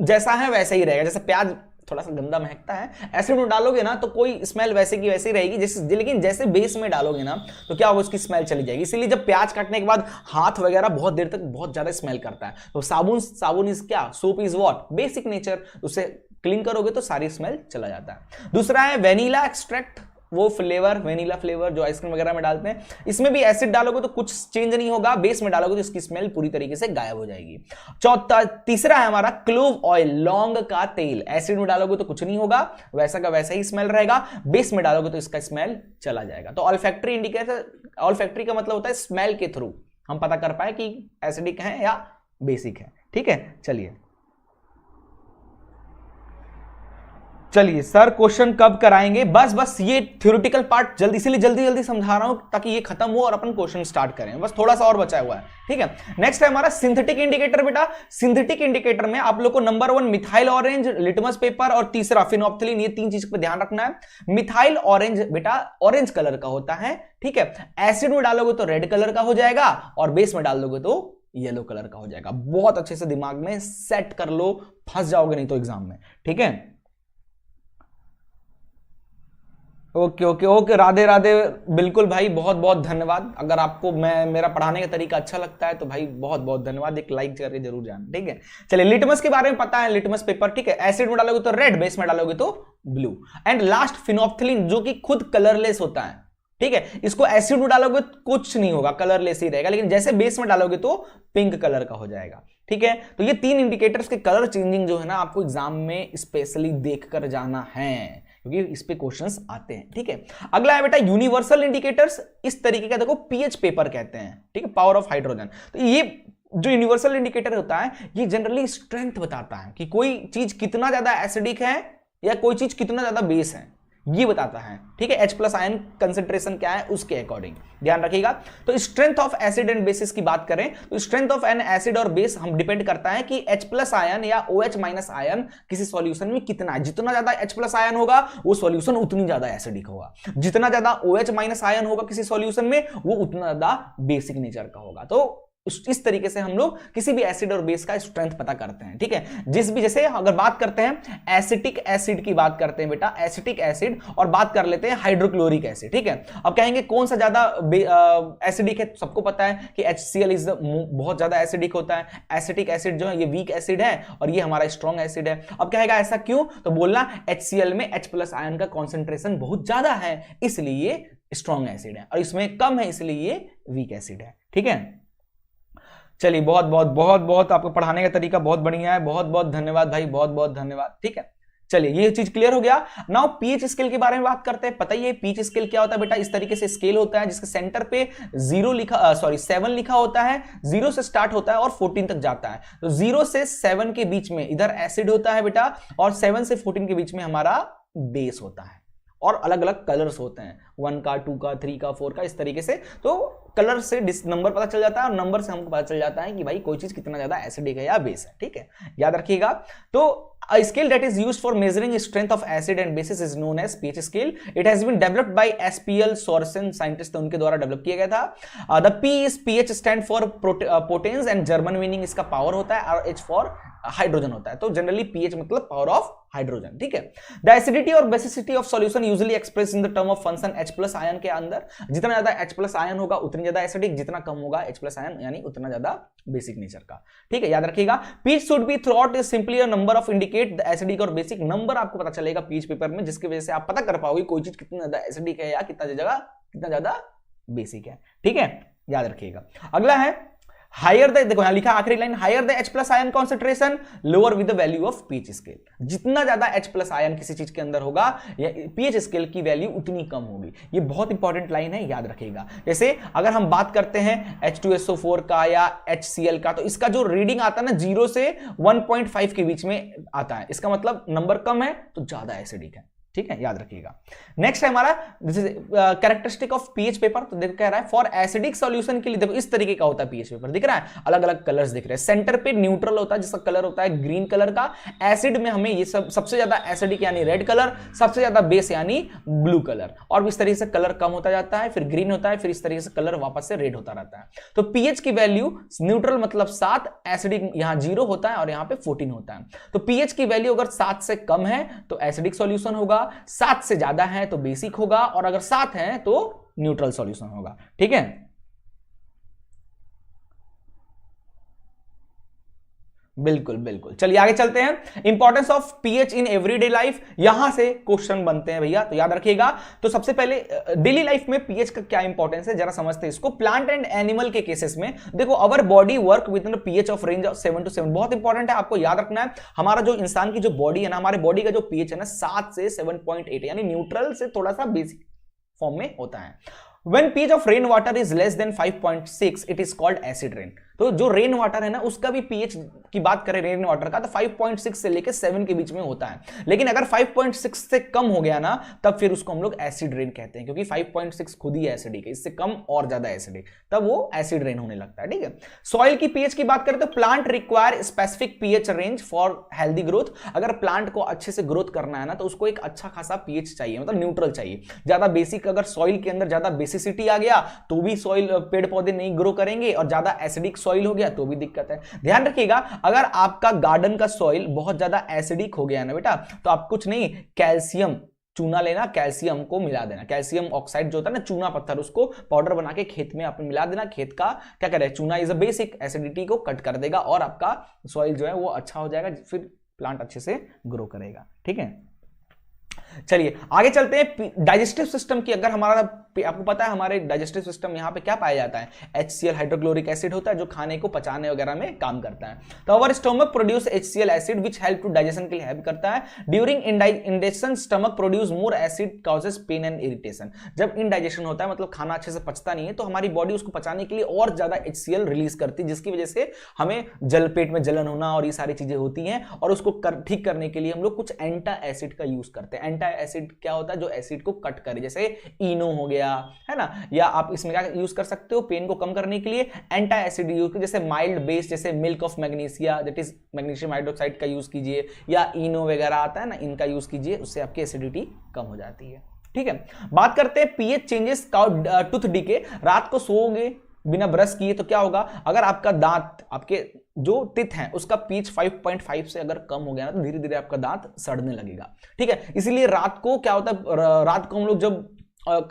जैसा है वैसा ही रहेगा। जैसे प्याज थोड़ा सा गंदा महकता है, एसिड में डालोगे ना तो कोई स्मेल वैसे की वैसी रहेगी जैसे, लेकिन जैसे बेस में डालोगे ना तो क्या होगा, उसकी स्मेल चली जाएगी। इसीलिए जब प्याज काटने के बाद हाथ वगैरह बहुत देर तक बहुत ज्यादा स्मेल करता है, तो साबुन, साबुन इज क्या, soap is what, basic nature, उसे क्लीन करोगे तो सारी स्मेल चला जाता है। दूसरा है वेनिला एक्सट्रैक्ट, वो फ्लेवर, वेनिला फ्लेवर जो आइसक्रीम वगैरह में डालते हैं, इसमें भी एसिड डालोगे तो कुछ चेंज नहीं होगा, बेस में डालोगे तो इसकी स्मेल पूरी तरीके से गायब हो जाएगी। तीसरा है हमारा क्लोव ऑयल, लौंग का तेल, एसिड में डालोगे तो कुछ नहीं होगा, वैसा का वैसा ही स्मेल रहेगा, बेस में डालोगे तो इसका स्मेल चला जाएगा। तो ऑल्फैक्टरी इंडिकेटर, ऑल्फैक्टरी का मतलब होता है स्मेल के थ्रू हम पता कर पाए कि एसिडिक है या बेसिक है। ठीक है, चलिए सर क्वेश्चन कब कराएंगे? बस ये थ्योरेटिकल पार्ट जल्दी, इसीलिए जल्दी समझा रहा हूं ताकि ये खत्म हो और अपन क्वेश्चन स्टार्ट करें। बस थोड़ा सा और बचा हुआ है। ठीक है, नेक्स्ट है हमारा सिंथेटिक इंडिकेटर। बेटा सिंथेटिक इंडिकेटर में आप लोग को number 1 methyl orange, litmus paper, और तीसरा फिनोप्थलीन, ये 3 चीज पे ध्यान रखना है। मिथाइल ऑरेंज बेटा ऑरेंज कलर का होता है। ठीक है, एसिड में डालोगे तो रेड कलर का हो जाएगा और बेस में डाल दोगे तो येलो कलर का हो जाएगा। बहुत अच्छे से दिमाग में सेट कर लो, फंस जाओगे नहीं तो एग्जाम में। ठीक है, ओके, राधे राधे, बिल्कुल भाई, बहुत बहुत धन्यवाद। अगर आपको मेरा पढ़ाने का तरीका अच्छा लगता है तो भाई बहुत बहुत धन्यवाद, एक लाइक करके जरूर जाना। ठीक है, चलिए लिटमस के बारे में पता है, लिटमस पेपर। ठीक है, एसिड में डालोगे तो रेड, बेस में डालोगे तो ब्लू। एंड लास्ट फिनोप्थलीन जो कि खुद कलरलेस होता है। ठीक है, इसको एसिड में डालोगे तो कुछ नहीं होगा, कलरलेस ही रहेगा, लेकिन जैसे बेस में डालोगे तो पिंक कलर का हो जाएगा। ठीक है, तो ये 3 इंडिकेटर्स के कलर चेंजिंग जो है ना आपको एग्जाम में स्पेशली देख कर जाना है, क्योंकि इस पे क्वेश्चंस आते हैं। ठीक है, अगला है बेटा यूनिवर्सल इंडिकेटर्स। इस तरीके का देखो पीएच पेपर कहते हैं। ठीक है, पावर ऑफ हाइड्रोजन। तो ये जो यूनिवर्सल इंडिकेटर होता है ये जनरली स्ट्रेंथ बताता है कि कोई चीज कितना ज्यादा एसिडिक है या कोई चीज कितना ज्यादा बेस है, ये बताता है। ठीक है, H+ आयन कंसेंट्रेशन क्या है उसके अकॉर्डिंग ध्यान रखिएगा। तो strength of acid and basis की बात करें तो स्ट्रेंथ ऑफ एन एसिड और बेस हम डिपेंड करता है कि H+ आयन या OH- आयन किसी सॉल्यूशन में कितना है। जितना ज्यादा H+ आयन होगा वो सॉल्यूशन उतनी ज्यादा एसिडिक होगा, जितना ज्यादा OH- आयन होगा किसी सॉल्यूशन में वो उतना ज्यादा बेसिक नेचर का होगा। तो इस तरीके से हम लोग किसी भी एसिड और बेस का स्ट्रेंथ पता करते हैं। ठीक है, जिस भी जैसे अगर बात करते हैं एसिटिक एसिड की बात करते हैं बेटा, एसिटिक एसिड, और बात कर लेते हैं हाइड्रोक्लोरिक एसिड। ठीक है, अब कहेंगे कौन सा ज्यादा एसिडिक है। सबको पता है कि HCl इज बहुत ज्यादा एसिडिक होता है। एसिटिक एसिड जो है ये वीक एसिड है और ये हमारा स्ट्रॉन्ग एसिड है। अब कहेगा ऐसा क्यों, तो बोलना HCl में H+ आयन का कॉन्सेंट्रेशन बहुत ज्यादा है इसलिए स्ट्रॉन्ग एसिड है, और इसमें कम है इसलिए ये वीक एसिड है। ठीक है, चलिए बहुत बहुत बहुत बहुत आपको पढ़ाने का तरीका बहुत बढ़िया है, बहुत बहुत धन्यवाद भाई, बहुत बहुत धन्यवाद। ठीक है, चलिए ये चीज क्लियर हो गया। नाउ पीएच स्केल के बारे में बात करते हैं। पता ही है पीएच स्केल क्या होता है बेटा, इस तरीके से स्केल होता है जिसके सेंटर पे 7 लिखा होता है, 0 से स्टार्ट होता है और 14 तक जाता है। तो 0 से 7 के बीच में इधर एसिड होता है बेटा, और 7 से 14 के बीच में हमारा बेस होता है, और अलग अलग कलर्स होते हैं, 1 का, 2 का, 3 का, 4 का, इस तरीके से। तो कलर से नंबर पता चल जाता है, और नंबर से हमको पता चल जाता है कि भाई कोई चीज कितना ज्यादा एसिडिक है या बेस है। ठीक है, याद रखिएगा। तो a scale that is used for measuring strength of acid and bases is known as pH scale. It has been developed by SPL Sorensen scientist, उनके द्वारा डेवलप किया गया था। The P is pH stand for potence and German meaning इसका power होता है, और H for hydrogen होता है। तो जनरली pH मतलब पावर ऑफ हाइड्रोजन। ठीक है, द एसिडिटी और basicity of solution usually express in the term of function H+ ion के अंदर। जितना ज्यादा H+ आयन होगा उतनी ज्यादा एसिडिक, जितना कम होगा H+ आयन यानी उतना ज्यादा बेसिक नेचर का। ठीक है, याद रखिएगा। pH should be throughout is simply a number of indicate the acidic और बेसिक। नंबर आपको पता चलेगा pH पेपर में, जिसकी वजह से आप पता कर पाओगे कोई चीज कितना ज्यादा एसिडिक है या कितना ज्यादा बेसिक है। ठीक है, याद रखिएगा। अगला है हायर द, देखो यहां लिखा आखिरी line, higher the H+ ion concentration lower with the value of pH scale. जितना ज्यादा H+ आयन किसी चीज के अंदर होगा या pH स्केल की वैल्यू उतनी कम होगी। ये बहुत इंपॉर्टेंट लाइन है, याद रखिएगा। जैसे अगर हम बात करते हैं H2SO4 का या HCl का, तो इसका जो रीडिंग आता है ना 0 से 1.5 के बीच में आता है, इसका मतलब नंबर कम है तो ज्यादा एसिडिक है। ठीक है, याद रखिएगा। नेक्स्ट है हमारा कैरेक्टरिस्टिक ऑफ पीएच पेपर। तो देखो कह रहा है फॉर एसिडिक सॉल्यूशन के लिए, देखो इस तरीके का होता है पीएच पेपर, दिख रहा है, अलग अलग कलर्स दिख रहे हैं। सेंटर पे न्यूट्रल होता है जिसका कलर होता है ग्रीन कलर का। एसिड में हमें ये सबसे ज्यादा एसिडिक यानी रेड कलर, सबसे ज्यादा बेस यानी ब्लू कलर, और इस तरीके से कलर कम होता जाता है, फिर ग्रीन होता है, फिर इस तरीके से कलर वापस से रेड होता रहता है। तो पीएच की वैल्यू न्यूट्रल मतलब 7, एसिडिक यहां 0 होता है और यहां पे 14 होता है। तो पीएच की वैल्यू अगर 7 से कम है तो एसिडिक सॉल्यूशन होगा, 7 से ज्यादा है तो बेसिक होगा, और अगर 7 है तो न्यूट्रल सॉल्यूशन होगा। ठीक है, बिल्कुल बिल्कुल। चलिए आगे चलते हैं। Importance of pH in everyday life, यहां से क्वेश्चन बनते हैं भैया, तो याद रखिएगा। तो सबसे पहले डेली लाइफ में पीएच का क्या इंपॉर्टेंस है जरा समझते हैं इसको। प्लांट एंड एनिमल के केसेस में देखो, our body work with in pH of range of 7 to 7, बहुत इंपॉर्टेंट है, आपको याद रखना है। हमारा जो इंसान की जो बॉडी है ना, हमारे बॉडी का जो पीएच है ना 7 से 7.8 यानी न्यूट्रल से थोड़ा सा बेसिक फॉर्म में होता है। When pH of rain water is less than 5.6, it is called acid rain। तो जो रेन वाटर है ना उसका भी पीएच की बात करें रेन वाटर का, तो 5.6 से लेकर 7 के बीच में होता है। लेकिन अगर 5.6 से कम हो गया ना तब फिर उसको हम लोग एसिड रेन कहते हैं, क्योंकि 5.6 खुद ही एसिडिक है, इससे कम और ज्यादा एसिडिक, तब वो एसिड रेन होने लगता है। ठीक है, सॉइल की पीएच की बात करें तो plant require specific pH range for healthy growth. अगर प्लांट को अच्छे से ग्रोथ करना है ना तो उसको एक अच्छा खासा पीएच चाहिए, मतलब न्यूट्रल चाहिए। ज्यादा बेसिक, अगर सॉइल के अंदर ज्यादा बेसिसिटी आ गया तो भी सॉइल पेड़ पौधे नहीं ग्रो करेंगे, और ज्यादा एसिडिक सॉइल हो गया तो भी दिक्कत है। ध्यान रखिएगा, अगर आपका गार्डन का सॉइल बहुत ज्यादा एसिडिक हो गया ना बेटा, तो आप कुछ नहीं, कैल्शियम चूना लेना, कैल्शियम को मिला देना, कैल्शियम ऑक्साइड जो होता है ना चूना पत्थर, उसको पाउडर बना के खेत में आप मिला देना। खेत का क्या करे, चूना इज अ बेसिक, एसिडिटी को कट कर देगा और आपका सॉइल जो है वो अच्छा हो जाएगा, फिर प्लांट अच्छे से ग्रो करेगा। ठीक है, चलिए आगे चलते हैं। डाइजेस्टिव सिस्टम की अगर हमारा आपको पता है हमारे डाइजेस्टिव सिस्टम यहाँ पे क्या पाया जाता है, HCl हाइड्रोक्लोरिक एसिड होता है जो खाने को पचाने वगैरह में काम करता है। तो our stomach produce HCl acid which help to digestion के लिए हेल्प करता है। During indigestion stomach produce more acid causes pain and irritation. जब इनडाइजेशन होता है मतलब खाना अच्छे से पचता नहीं है तो हमारी बॉडी उसको पचाने के लिए और ज्यादा HCl रिलीज करती है, जिसकी वजह से हमें पेट में जलन होना और ये सारी चीजें होती हैं। और उसको ठीक करने के लिए हम लोग कुछ एंटा एसिड का यूज करते हैं। एंटा एसिड क्या होता है, जो एसिड को कट करे, जैसे इनो हो गया है ना, या आप इसमें क्या यूज कर सकते हो पेन को कम करने के लिए एंटा एसिड यूज, जैसे माइल्ड बेस, जैसे milk of magnesia that is magnesium hydroxide का यूज कीजिए, या इनो वगैरह आता है ना, इनका यूज कीजिए, उससे आपकी एसिडिटी कम हो जाती है। ठीक है, बात करते हैं पीएच चेंजेस टूथ डीके। रात को सोओगे बिना ब्रश किए तो क्या होगा, अगर आपका दांत, आपके जो टिथ है उसका पीच 5.5 से अगर कम हो गया ना तो धीरे धीरे आपका दांत सड़ने लगेगा। ठीक है, इसीलिए रात को क्या होता है, रात को हम लोग जब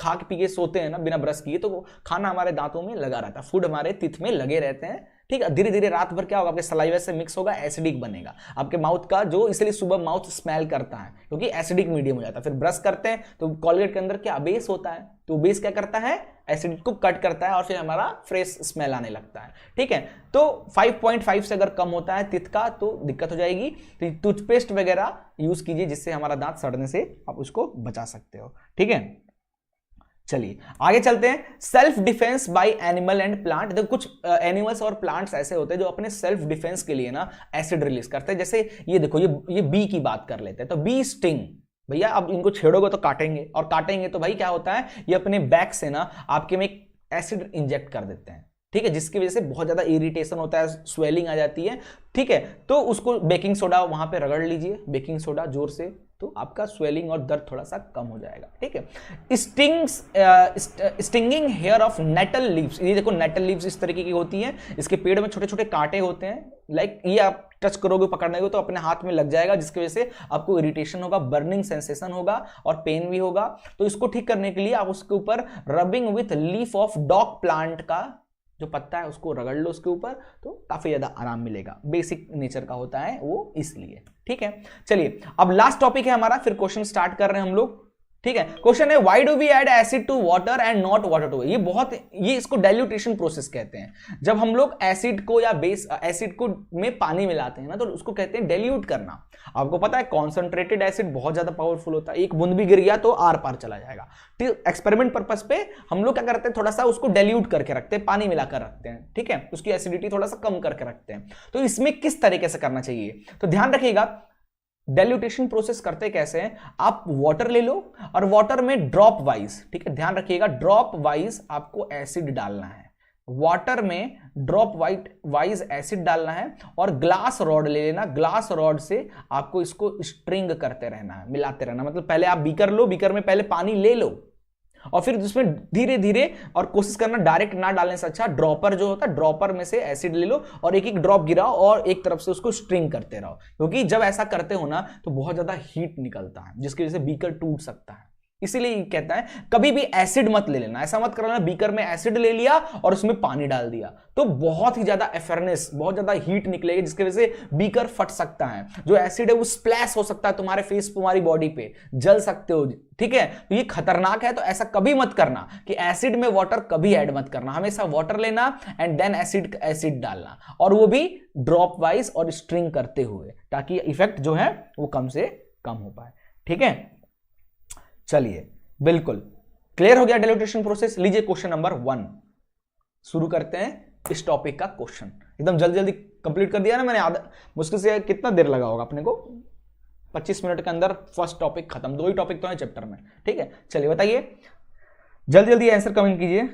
खा के पी के सोते हैं ना बिना ब्रश किए तो खाना हमारे दांतों में लगा रहता है, फूड हमारे टिथ में लगे रहते हैं। ठीक है, धीरे धीरे रात भर क्या होगा, आपके सलाइवा से मिक्स होगा, एसिडिक बनेगा आपके माउथ का, जो इसलिए सुबह माउथ स्मेल करता है क्योंकि एसिडिक मीडियम हो जाता है। फिर ब्रश करते हैं तो कॉलगेट के अंदर क्या बेस होता है, तो बेस क्या करता है, एसिड को कट करता है और फिर हमारा फ्रेश स्मेल आने लगता है। ठीक है, तो 5.5 से अगर कम होता है टिथ का तो दिक्कत हो जाएगी, तो टूथपेस्ट वगैरह यूज कीजिए जिससे हमारा दांत सड़ने से आप उसको बचा सकते हो। ठीक है, चलिए आगे चलते हैं। Self defence bye animal and plant. देखो कुछ एनिमल्स और प्लांट्स ऐसे होते हैं जो अपने सेल्फ डिफेंस के लिए ना एसिड रिलीज करते हैं। जैसे ये देखो, ये बी की बात कर लेते हैं, तो बी स्टिंग, भैया अब इनको छेड़ोगे तो काटेंगे, और काटेंगे तो भाई क्या होता है, ये अपने बैक से ना आपके में एसिड इंजेक्ट कर देते हैं। ठीक है, जिसकी वजह से बहुत ज्यादा इरिटेशन होता है, स्वेलिंग आ जाती है। ठीक है, तो उसको बेकिंग सोडा वहां पे रगड़ लीजिए, बेकिंग सोडा जोर से, तो आपका स्वेलिंग और दर्द थोड़ा सा कम हो जाएगा। ठीक है, stinging hair of nettle leaves. ये देखो नेटल लीव्स इस तरीके की होती हैं, इसके पेड़ में छोटे छोटे कांटे होते हैं, लाइक ये आप टच करोगे पकड़ने को तो अपने हाथ में लग जाएगा, जिसकी वजह से आपको इरिटेशन होगा, बर्निंग सेंसेशन होगा और पेन भी होगा। तो इसको ठीक करने के लिए आप उसके ऊपर rubbing with leaf of dog plant का जो पत्ता है उसको रगड़ लो उसके ऊपर, तो काफी ज्यादा आराम मिलेगा। बेसिक नेचर का होता है वो, इसलिए। ठीक है, चलिए अब लास्ट टॉपिक है हमारा, फिर क्वेश्चन स्टार्ट कर रहे हैं हम लोग। ठीक है, क्वेश्चन है why do we add acid to water and not water to. ये इसको डाइल्यूटेशन प्रोसेस कहते हैं। जब हम लोग एसिड को या बेस एसिड को में पानी मिलाते हैं ना तो उसको कहते हैं डाइल्यूट करना। आपको पता है कॉन्सेंट्रेटेड एसिड बहुत ज्यादा पावरफुल होता है, एक बूंद भी गिर गया तो आर पार चला जाएगा। ठीक, एक्सपेरिमेंट पर्पस पे हम लोग क्या करते हैं, थोड़ा सा उसको डाइल्यूट करके रखते हैं, पानी मिलाकर रखते हैं। ठीक है, उसकी एसिडिटी थोड़ा सा कम करके रखते हैं। तो इसमें किस तरीके से करना चाहिए, तो ध्यान रखिएगा। डाइल्यूटेशन प्रोसेस करते कैसे हैं, आप वाटर ले लो और वाटर में ड्रॉप वाइज, ठीक है ध्यान रखिएगा, ड्रॉप वाइज आपको एसिड डालना है, वाटर में ड्रॉप वाइज एसिड डालना है, और ग्लास रॉड ले लेना, ग्लास रॉड से आपको इसको स्ट्रिंग करते रहना है, मिलाते रहना। मतलब पहले आप बीकर लो, बीकर में पहले पानी ले लो और फिर उसमें धीरे धीरे, और कोशिश करना डायरेक्ट ना डालने से अच्छा ड्रॉपर जो होता है, ड्रॉपर में से एसिड ले लो और एक एक ड्रॉप गिराओ और एक तरफ से उसको स्ट्रिंग करते रहो, क्योंकि जब ऐसा करते हो ना तो बहुत ज्यादा हीट निकलता है जिसकी वजह से बीकर टूट सकता है। इसीलिए कहता है कभी भी एसिड मत ले लेना, ऐसा मत करना बीकर में एसिड ले लिया और उसमें पानी डाल दिया, तो बहुत ही ज्यादा एफर्नेस, बहुत ज्यादा हीट निकलेगी जिसकी वजह से बीकर फट सकता है। जो एसिड है वो स्प्लैश हो सकता है तुम्हारे फेस, तुम्हारी बॉडी पे जल सकते हो। ठीक है, तो ये खतरनाक है, तो ऐसा कभी मत करना कि एसिड में वाटर कभी ऐड मत करना, हमेशा वाटर लेना एंड देन एसिड डालना, और वो भी ड्रॉप वाइज और स्ट्रिंग करते हुए, ताकि इफेक्ट जो है वो कम से कम हो पाए। ठीक है, चलिए बिल्कुल क्लियर हो गया डाइल्यूटेशन प्रोसेस। लीजिए क्वेश्चन नंबर 1 शुरू करते हैं इस टॉपिक का क्वेश्चन। एकदम जल्दी जल्दी कंप्लीट कर दिया ना मैंने, मुश्किल से कितना देर लगा होगा अपने को, 25 मिनट के अंदर फर्स्ट टॉपिक खत्म। 2 ही टॉपिक तो है चैप्टर में। ठीक है, चलिए बताइए, जल्दी जल्दी आंसर कमेंट कीजिए।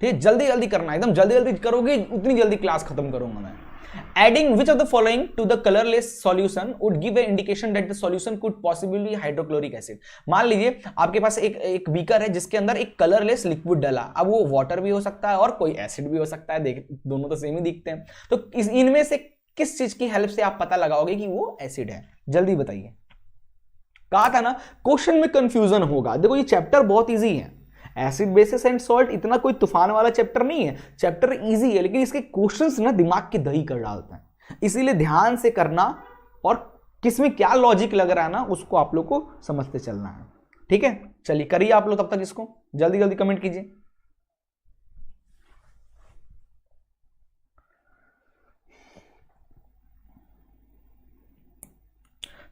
ठीक है, जल्दी जल्दी करना, एकदम जल्दी जल्दी करोगे उतनी जल्दी क्लास खत्म करूंगा मैं। Adding which of the following to the colorless solution would give an indication that the solution could possibly be hydrochloric acid। मान लीजिए आपके पास एक बीकर है जिसके अंदर एक कलरलेस लिक्विड डाला, अब वो वाटर भी हो सकता है और कोई एसिड भी हो सकता है, देख दोनों तो सेम ही दिखते हैं, तो इनमें से किस चीज की हेल्प से आप पता लगाओगे कि वो एसिड है, जल्दी बताइए। कहा था ना क्वेश्चन में कंफ्यूजन होगा। देखो ये चैप्टर बहुत ईजी है, एसिड बेसिस एंड सॉल्ट इतना कोई तूफान वाला चैप्टर नहीं है, चैप्टर इजी है, लेकिन इसके क्वेश्चंस ना दिमाग की दही कर डालते हैं, इसीलिए ध्यान से करना और किसमें क्या लॉजिक लग रहा है ना उसको आप लोग को समझते चलना है। ठीक है, चलिए करिए आप लोग तब तक इसको, जल्दी जल्दी कमेंट कीजिए।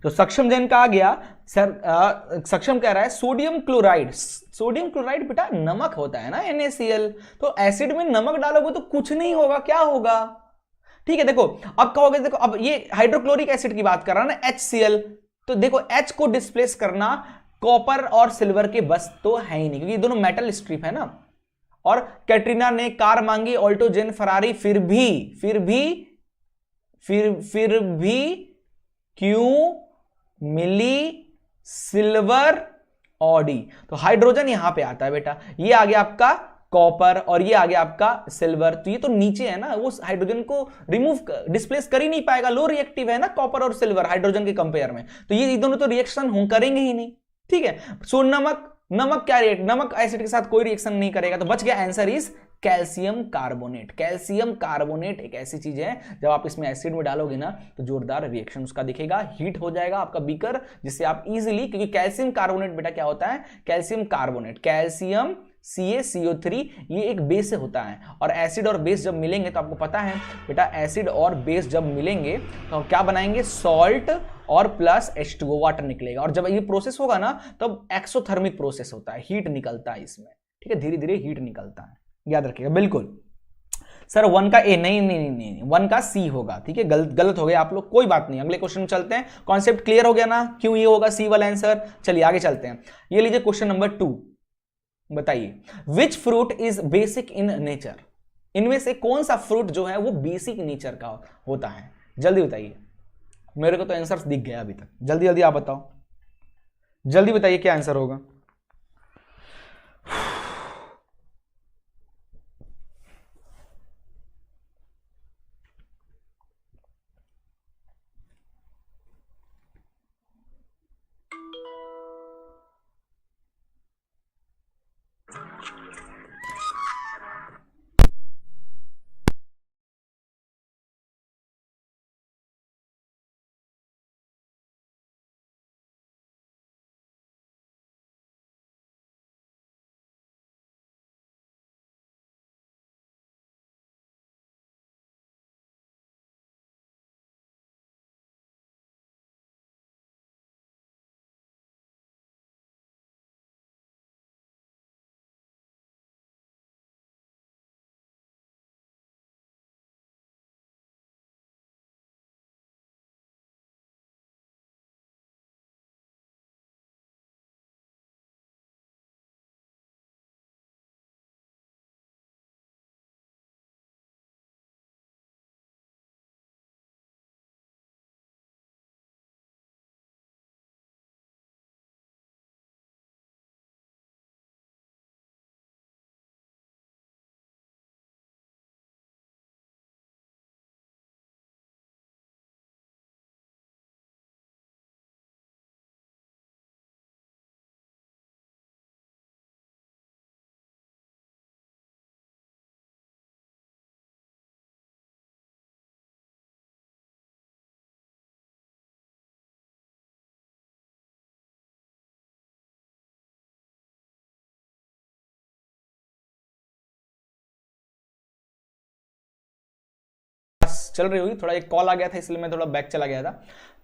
तो सक्षम जैन का आ गया सर, सक्षम कह रहा है सोडियम क्लोराइड। सोडियम क्लोराइड बेटा नमक होता है ना, NaCl। तो एसिड में नमक डालोगे तो कुछ नहीं होगा, क्या होगा? ठीक है, देखो अब कहोगे, देखो अब ये हाइड्रोक्लोरिक एसिड की बात कर रहा है ना, HCl। तो देखो H को डिस्प्लेस करना कॉपर और सिल्वर के बस तो है ही नहीं, क्योंकि ये दोनों मेटल स्ट्रिप है ना। और कैटरीना ने कार मांगी, ऑल्टो, जेन, फरारी, फिर भी क्यों मिली सिल्वर ऑडी? तो हाइड्रोजन यहां पे आता है बेटा, ये आ गया आपका कॉपर और ये आ गया आपका सिल्वर। तो ये तो नीचे है ना, वो हाइड्रोजन को रिमूव डिस्प्लेस कर ही नहीं पाएगा, लो रिएक्टिव है ना कॉपर और सिल्वर हाइड्रोजन के कंपेयर में। तो ये दोनों तो रिएक्शन करेंगे ही नहीं। ठीक है, सो नमक क्या रिएक्ट, नमक एसिड के साथ कोई रिएक्शन नहीं करेगा, तो बच गया answer is calcium carbonate. Calcium carbonate एक ऐसी चीज है, जब आप इसमें एसिड में डालोगे ना तो जोरदार रिएक्शन उसका दिखेगा, हीट हो जाएगा आपका बीकर, जिससे आप इजीली, क्योंकि कैल्शियम कार्बोनेट बेटा क्या होता है, कैल्शियम कार्बोनेट, कैल्शियम CaCO3, ये एक बेस होता है। और एसिड और बेस जब मिलेंगे तो आपको पता है बेटा, एसिड और बेस जब मिलेंगे तो हम क्या बनाएंगे, सॉल्ट और प्लस H2O, वाटर निकलेगा। और जब ये प्रोसेस होगा ना तब एक्सोथर्मिक प्रोसेस होता है, हीट निकलता है इसमें। ठीक है, धीरे धीरे हीट निकलता है, याद रखिएगा बिल्कुल। सर 1 का A, नहीं 1 का C होगा। ठीक है, गलत हो गया आप लोग, कोई बात नहीं, अगले क्वेश्चन में चलते हैं। कॉन्सेप्ट क्लियर हो गया ना, क्यों ये होगा C वाला आंसर। चलिए आगे चलते हैं। ये लीजिए क्वेश्चन नंबर 2, बताइए which fruit is basic in nature? इनमें से कौन सा फ्रूट जो है वो बेसिक नेचर का होता है? जल्दी बताइए, मेरे को तो आंसर दिख गया अभी तक। जल्दी जल्दी आप बताओ, जल्दी बताइए क्या आंसर होगा। चल रही होगी, थोड़ा एक कॉल आ गया था इसलिए मैं थोड़ा बैक चला गया था।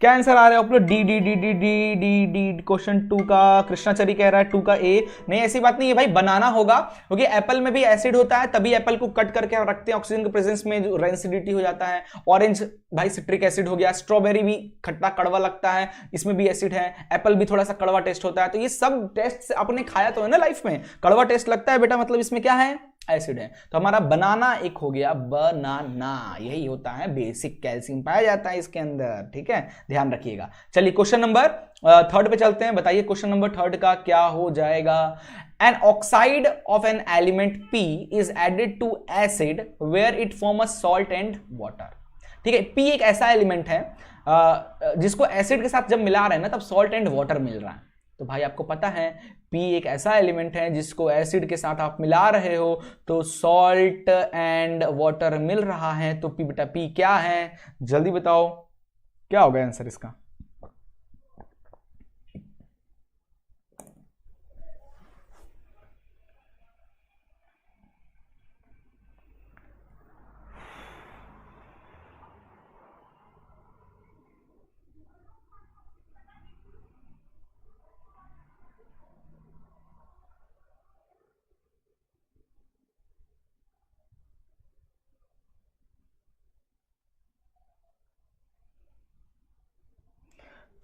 क्या आंसर आ रहा है आप लोग? D D D D D D D question 2 का कृष्णाचरी कह रहा है 2 का A। नहीं ऐसी बात नहीं है भाई, बनाना होगा, क्योंकि एप्पल में भी एसिड होता है, तभी एप्पल को कट करके रखते हैं, ऑक्सीजन के प्रेजेंस में जो रेंसिडिटी हो जाता है। ऑरेंज भाई सिट्रिक एसिड हो गया, स्ट्रॉबेरी भी खट्टा कड़वा लगता है, इसमें भी एसिड है, एप्पल भी थोड़ा सा कड़वा टेस्ट होता है। तो ये सब टेस्ट आपने खाया तो है ना लाइफ में, कड़वा टेस्ट लगता है बेटा, मतलब इसमें क्या है, एसिड है। तो हमारा बनाना एक हो गया, बनाना, यही होता है, बेसिक कैल्शियम पाया जाता है इसके अंदर। ठीक है, ध्यान रखिएगा। चलिए क्वेश्चन नंबर 3 पे चलते हैं। बताइए क्वेश्चन नंबर 3 का क्या हो जाएगा। An oxide of an element P is added to acid where it form a salt and water. ठीक है, P एक ऐसा एलिमेंट है जिसको एसिड के साथ जब मिला रहे हैं ना तब सॉल्ट एंड वाटर मिल रहा है। तो भाई आपको पता है P एक ऐसा एलिमेंट है जिसको एसिड के साथ आप मिला रहे हो तो सॉल्ट एंड वाटर मिल रहा है। तो P बेटा P क्या है, जल्दी बताओ क्या होगा आंसर इसका।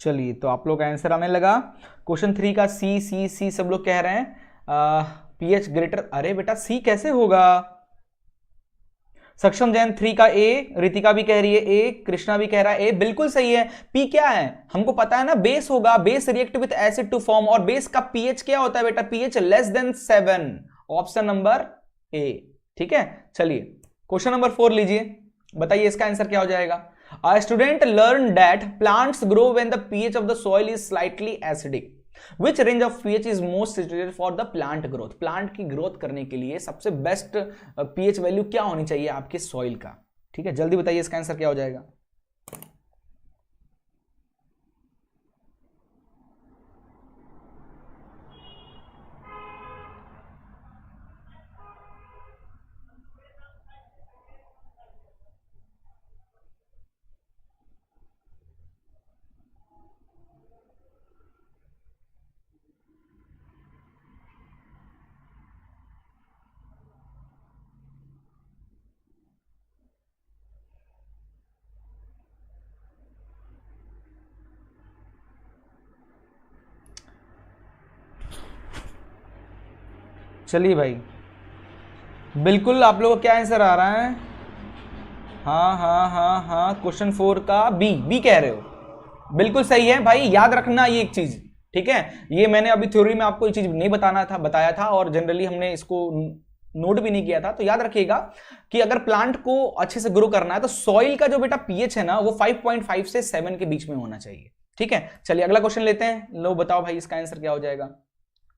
चलिए तो आप लोग का आंसर आने लगा। क्वेश्चन 3 का सी सी सी सब लोग कह रहे हैं। पीएच ग्रेटर, अरे बेटा सी कैसे होगा? सक्षम जैन 3 का ए, रितिका भी कह रही है ए, कृष्णा भी कह रहा है ए, बिल्कुल सही है। पी क्या है हमको पता है ना, बेस होगा, base react with acid to form, और बेस का पीएच क्या होता है बेटा? PH less than 7, option number a. ठीक है, चलिए क्वेश्चन नंबर 4 लीजिए, बताइए इसका आंसर क्या हो जाएगा। A student learned that plants grow when the pH of the soil is slightly acidic. Which range of pH is most suited for the plant growth? Plant की ग्रोथ करने के लिए सबसे बेस्ट pH वैल्यू क्या होनी चाहिए आपके soil का? ठीक है, जल्दी बताइए इसका आंसर क्या हो जाएगा। चलिए भाई, बिल्कुल आप लोगों को क्या आंसर आ रहा है? हाँ हाँ हाँ हाँ, क्वेश्चन 4 का बी, बी कह रहे हो, बिल्कुल सही है भाई। याद रखना ये एक चीज, ठीक है, ये मैंने अभी थ्योरी में आपको ये चीज नहीं बताया था, और जनरली हमने इसको नोट भी नहीं किया था, तो याद रखिएगा कि अगर प्लांट को अच्छे से ग्रो करना है तो सॉइल का जो बेटा पीएच है ना वो 5.5 से 7 के बीच में होना चाहिए। ठीक है, चलिए अगला क्वेश्चन लेते हैं। लो बताओ भाई इसका आंसर क्या हो जाएगा।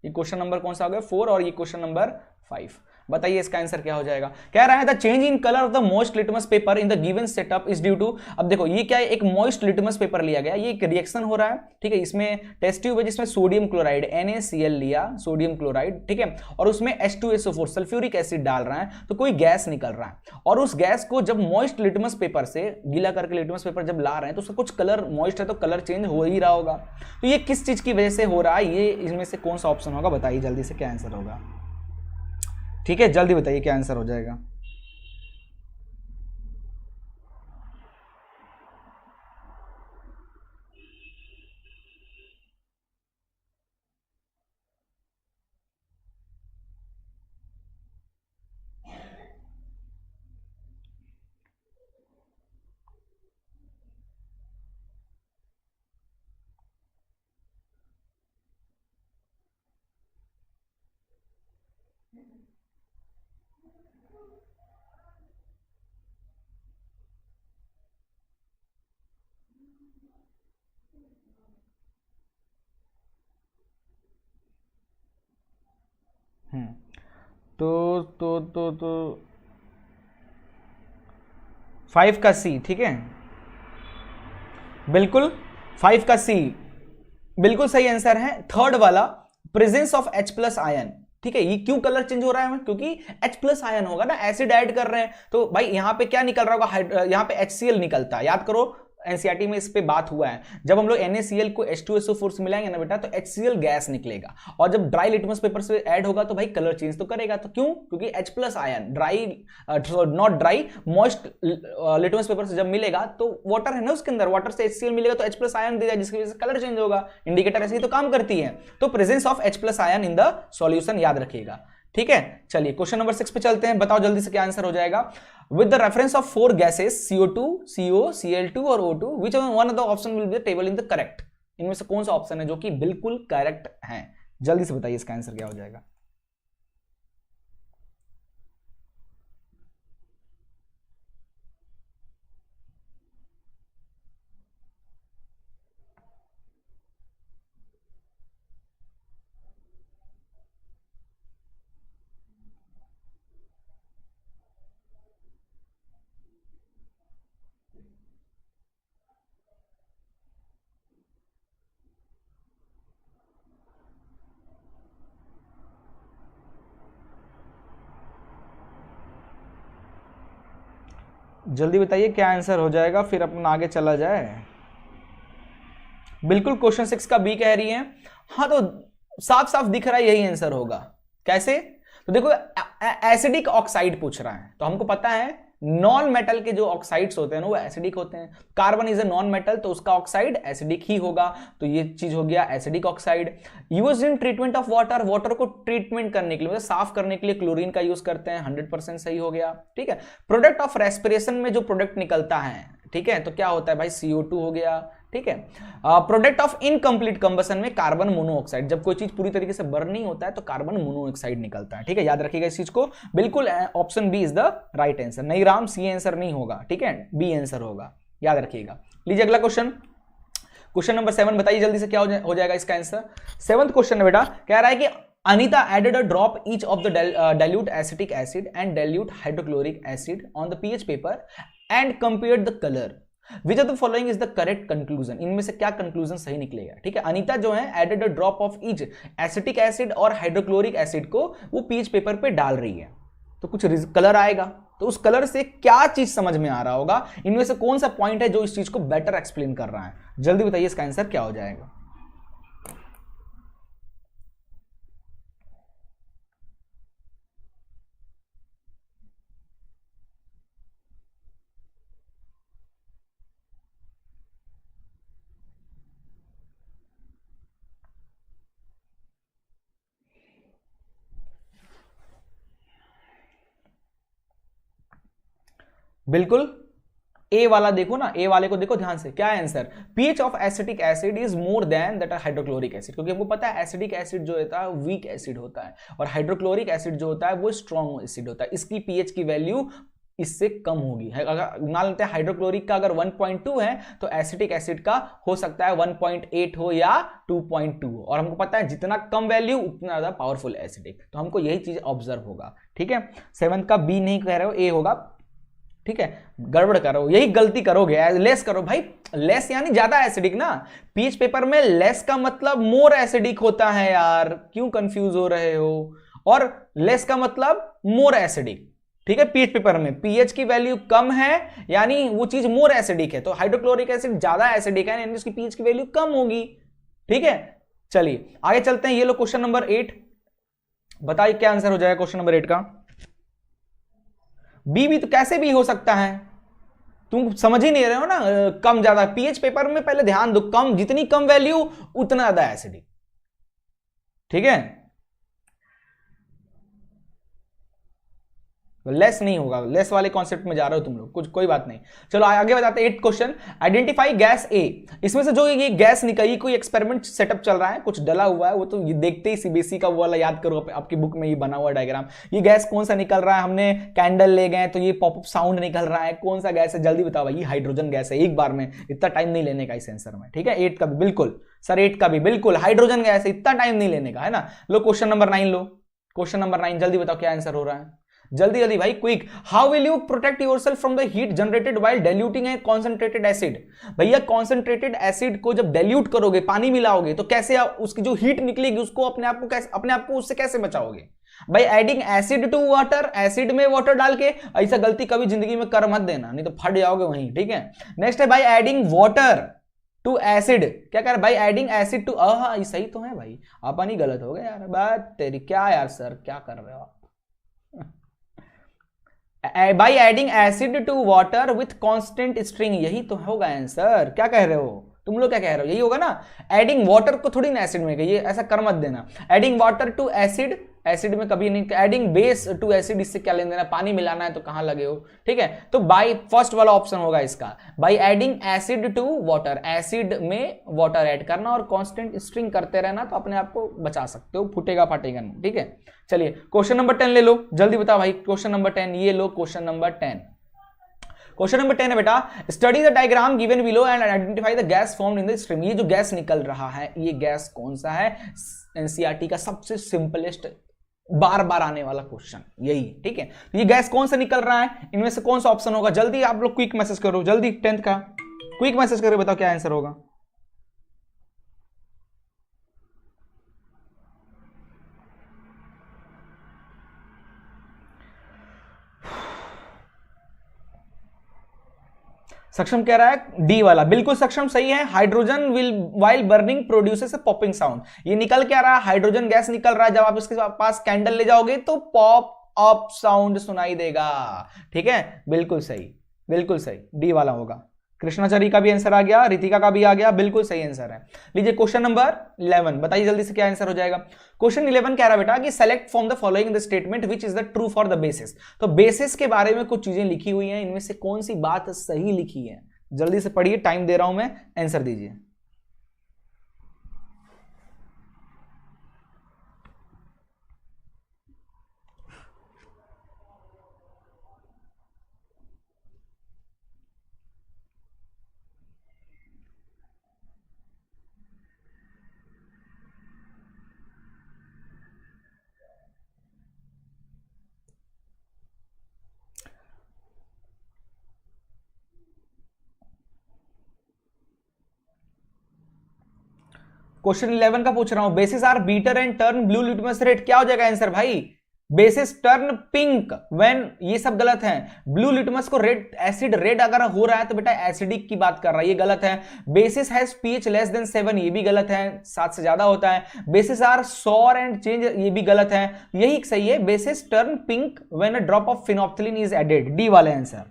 ये क्वेश्चन नंबर कौन सा हो गया? 4, और ये क्वेश्चन नंबर 5। बताइए इसका आंसर क्या हो जाएगा। कह रहा है the change in colour of the moist litmus paper in the given setup is due to, अब देखो ये क्या है, एक मॉइस्ट लिटमस पेपर लिया गया, ये एक रिएक्शन हो रहा है, ठीक है, इसमें टेस्ट ट्यूब है जिसमें सोडियम क्लोराइड NaCl लिया, सोडियम क्लोराइड, ठीक है, और उसमें H2SO4 सल्फ्यूरिक एसिड डाल रहा है, तो कोई गैस निकल रहा है, और उस गैस को जब मॉइस्ट लिटमस पेपर से गीला करके लिटमस पेपर जब ला रहे हैं तो उसका कुछ कलर मॉइस्ट है तो कलर चेंज हो ही रहा होगा। तो ये किस चीज की वजह से हो रहा है, ये इसमें से कौन सा ऑप्शन होगा? बताइए जल्दी से क्या आंसर होगा। ठीक है, जल्दी बताइए क्या आंसर हो जाएगा। तो 5 का सी, ठीक है, बिल्कुल 5 का सी बिल्कुल सही आंसर है। थर्ड वाला, प्रेजेंस ऑफ H+ आयन, ठीक है, ये क्यों कलर चेंज हो रहा है? क्योंकि H+ आयन होगा ना, एसिड ऐड कर रहे हैं, तो भाई यहां पे क्या निकल रहा होगा? यहां पे HCl निकलता है, याद करो एनसीईआरटी में इस पे बात हुआ है। जब हम लोग NaCl को H2SO4 से मिलाएंगे ना बेटा तो HCl गैस निकलेगा, और जब ड्राई लिटमस पेपर से ऐड होगा तो भाई कलर चेंज तो करेगा। तो क्यों? क्योंकि H+ ion dry, not dry, moist litmus paper से जब मिलेगा तो वाटर है ना उसके अंदर, वाटर से HCl मिलेगा तो H+ आयन देगा, जिसकी वजह से कलर चेंज होगा। इंडिकेटर ऐसे ही तो काम करती है। तो presence of H+ ion in the solution याद रखिएगा, ठीक है। चलिए क्वेश्चन नंबर 6 पे चलते हैं, बताओ जल्दी से क्या आंसर हो जाएगा। With the reference of 4 gases CO2, CO, Cl2 और O2, which one of the option will be the table in the correct? इनमें से कौन सा ऑप्शन है जो कि बिल्कुल करेक्ट है? जल्दी से बताइए इसका आंसर क्या हो जाएगा। जल्दी बताइए क्या आंसर हो जाएगा, फिर अपन आगे चला जाए। बिल्कुल क्वेश्चन 6 का बी कह रही है। हाँ तो साफ साफ दिख रहा है यही आंसर होगा। कैसे? तो देखो एसिडिक ऑक्साइड पूछ रहा है, तो हमको पता है नॉन मेटल के जो ऑक्साइड्स होते हैं ना वो एसिडिक होते हैं। Carbon is a non metal तो उसका ऑक्साइड एसिडिक ही होगा, तो ये चीज हो गया acidic oxide. Use in treatment of water, water को ट्रीटमेंट करने के लिए मतलब साफ करने के लिए क्लोरीन का यूज करते हैं, 100% सही हो गया। ठीक है, प्रोडक्ट ऑफ रेस्पिरेशन में जो प्रोडक्ट निकलता है, ठीक है, तो क्या होता है भाई, CO2 हो गया। ठीक है, प्रोडक्ट ऑफ इनकम्प्लीट कंबसन में कार्बन मोनोऑक्साइड, जब कोई चीज पूरी तरीके से बर्न नहीं होता है तो कार्बन मोनोऑक्साइड निकलता है। ठीक है, याद रखिएगा इस चीज को, बिल्कुल option b is the right answer. नहीं राम, सी आंसर नहीं होगा, ठीक है, बी आंसर होगा, याद रखिएगा। लीजिए अगला क्वेश्चन, क्वेश्चन नंबर 7, बताइए जल्दी से क्या हो जाएगा इसका आंसर। 7th क्वेश्चन है बेटा, कह रहा है कि Anita added a drop each of the dilute acetic acid and dilute hydrochloric acid on the pH paper and compared the color. Which of the following is the correct conclusion? इनमें से क्या conclusion सही निकलेगा। ठीक है, अनीता जो है added a drop of each acetic acid और हाइड्रोक्लोरिक एसिड को वो पीएच पेपर पे डाल रही है, तो कुछ कलर आएगा, तो उस कलर से क्या चीज समझ में आ रहा होगा, इनमें से कौन सा पॉइंट है जो इस चीज को बेटर एक्सप्लेन कर रहा है, जल्दी बताइए इसका आंसर क्या हो जाएगा। बिल्कुल ए वाला देखो ना, ए वाले को देखो ध्यान से, क्या है answer, pH of acetic acid is more than that hydrochloric acid, क्योंकि हमको पता है एसिडिक एसिड जो होता है वीक एसिड होता है और हाइड्रोक्लोरिक एसिड जो होता है वो स्ट्रॉन्ग एसिड होता है, इसकी पीएच की वैल्यू इससे कम होगी। अगर मान लेते हैं हाइड्रोक्लोरिक का अगर 1.2 है तो एसिटिक एसिड का हो सकता है 1.8 हो या 2.2, और हमको पता है जितना कम वैल्यू उतना ज्यादा पावरफुल एसिडिक, तो हमको यही चीज ऑब्जर्व होगा। ठीक है, 7th का बी नहीं कह रहे हो, ए होगा। ठीक है, गड़बड़ करो, यही गलती करोगे, लेस करो भाई, लेस यानी ज्यादा एसिडिक ना, पीएच पेपर में लेस का मतलब मोर एसिडिक होता है यार, क्यों कंफ्यूज हो रहे हो, और लेस का मतलब मोर एसिडिक। ठीक है, पीएच पेपर में पीएच की वैल्यू कम है यानी वो चीज मोर एसिडिक है, तो हाइड्रोक्लोरिक एसिड ज्यादा एसिडिक है यानी उसकी पीएच की वैल्यू कम होगी। ठीक है, चलिए आगे चलते हैं, ये लो क्वेश्चन नंबर 8, बताइए क्या आंसर हो जाएगा क्वेश्चन नंबर 8 का। बी भी तो कैसे भी हो सकता है, तुम समझ ही नहीं रहे हो ना, कम ज्यादा पीएच पेपर में पहले ध्यान दो, कम जितनी कम वैल्यू उतना ज्यादा एसिडिक। ठीक है, लेस नहीं होगा, लेस वाले कॉन्सेप्ट में जा रहे हो तुम लोग, कुछ कोई बात नहीं। चलो आगे बताते हैं 8th क्वेश्चन, आइडेंटिफाई गैस ए, इसमें से जो ये गैस निकली, कोई एक्सपेरिमेंट सेटअप चल रहा है, कुछ डला हुआ है, वो तो ये देखते ही सीबीएसई का वो वाला याद करो, आपकी बुक में ये बना हुआ डायग्राम, ये गैस कौन सा निकल रहा है, हमने कैंडल ले गए तो ये पॉपअप साउंड निकल रहा है, कौन सा गैस है, जल्दी बताओ भाई, ये हाइड्रोजन गैस है, एक बार में, इतना टाइम नहीं लेने का इस आंसर में। ठीक है, 8 का भी बिल्कुल सर, 8 का भी बिल्कुल हाइड्रोजन गैस है, इतना टाइम नहीं लेने का है ना। लो क्वेश्चन नंबर 9 लो, क्वेश्चन नंबर 9 जल्दी बताओ क्या आंसर हो रहा है, जल्दी जल्दी भाई, quick. How will you protect yourself from the heat generated while diluting A concentrated acid, भैया कॉन्सेंट्रेटेड एसिड को जब डाइल्यूट करोगे, पानी मिलाओगे, तो कैसे उसकी जो हीट निकलेगी उसको अपने आप को उससे कैसे बचाओगे, भाई adding acid to water, acid में वाटर डाल के, ऐसा गलती कभी जिंदगी में कर मत देना, नहीं तो फट जाओगे वहीं। ठीक है, नेक्स्ट है भाई एडिंग वाटर टू एसिड, क्या कर भाई एडिंग एसिड टू, ये सही तो है भाई, अपन ही गलत हो गए यार, बात तेरी, क्या यार सर क्या कर रहे हो आप, by adding acid to water with constant string, यही तो होगा आंसर, क्या कह रहे हो तुम लोग, क्या कह रहे हो, यही होगा ना, एडिंग वाटर को थोड़ी ना एसिड में, ये ऐसा कर मत देना, adding water to acid, acid में कभी नहीं, एडिंग बेस टू एसिड, इससे क्या लेना देना, पानी मिलाना है तो कहां लगे हो। ठीक है, तो बाई फर्स्ट वाला ऑप्शन होगा इसका, by adding acid to water, acid में वाटर ऐड करना और कांस्टेंट स्ट्रिंग करते रहना, तो अपने आप को बचा सकते हो, फूटेगा फाटेगा नहीं। ठीक है, चलिए क्वेश्चन नंबर 10 ले लो, जल्दी बताओ भाई, क्वेश्चन नंबर 10 ये लो, क्वेश्चन नंबर 10, क्वेश्चन नंबर 10 है बेटा, study the diagram given below and identify the gas formed in the stream, ये जो गैस निकल रहा है ये गैस कौन सा है, एनसीईआरटी का सबसे सिंपलेस्ट बार बार आने वाला क्वेश्चन यही। ठीक है, तो ये गैस कौन सा निकल रहा है, इनमें से कौन सा ऑप्शन होगा, जल्दी आप लोग क्विक मैसेज करो, जल्दी 10th का क्विक मैसेज करो, बताओ क्या आंसर होगा। सक्षम कह रहा है डी वाला, बिल्कुल सक्षम सही है, hydrogen will while burning produces a popping sound, ये निकल क्या रहा है, हाइड्रोजन गैस निकल रहा है, जब आप इसके पास कैंडल ले जाओगे तो पॉप अप साउंड सुनाई देगा। ठीक है, बिल्कुल सही, बिल्कुल सही, डी वाला होगा। कृष्णाचारी का भी आंसर आ गया, रितिका का भी आ गया, बिल्कुल सही आंसर है। लीजिए क्वेश्चन नंबर 11, बताइए जल्दी से क्या आंसर हो जाएगा। क्वेश्चन 11 कह रहा बेटा कि select from the following the statement which is the true for the basis. तो बेसिस के बारे में कुछ चीजें लिखी हुई हैं, इनमें से कौन सी बात सही लिखी है, जल्दी से पढ़िए, टाइम दे रहा हूं मैं, आंसर दीजिए। क्वेश्चन 11 का पूछ रहा हूं, bases are bitter and turn blue litmus red, क्या हो जाएगा आंसर भाई? बेसिस टर्न पिंक व्हेन, ये सब गलत है। ब्लू लिटमस को रेड, एसिड रेड अगर हो रहा है तो बेटा एसिडिक की बात कर रहा है, ये गलत है। Basis has pH less than 7, ये भी गलत है, 7 से ज्यादा होता है। Bases are sour and change, ये भी गलत है। यही सही है, bases turn pink when a drop of phenolphthalein is added, d वाला आंसर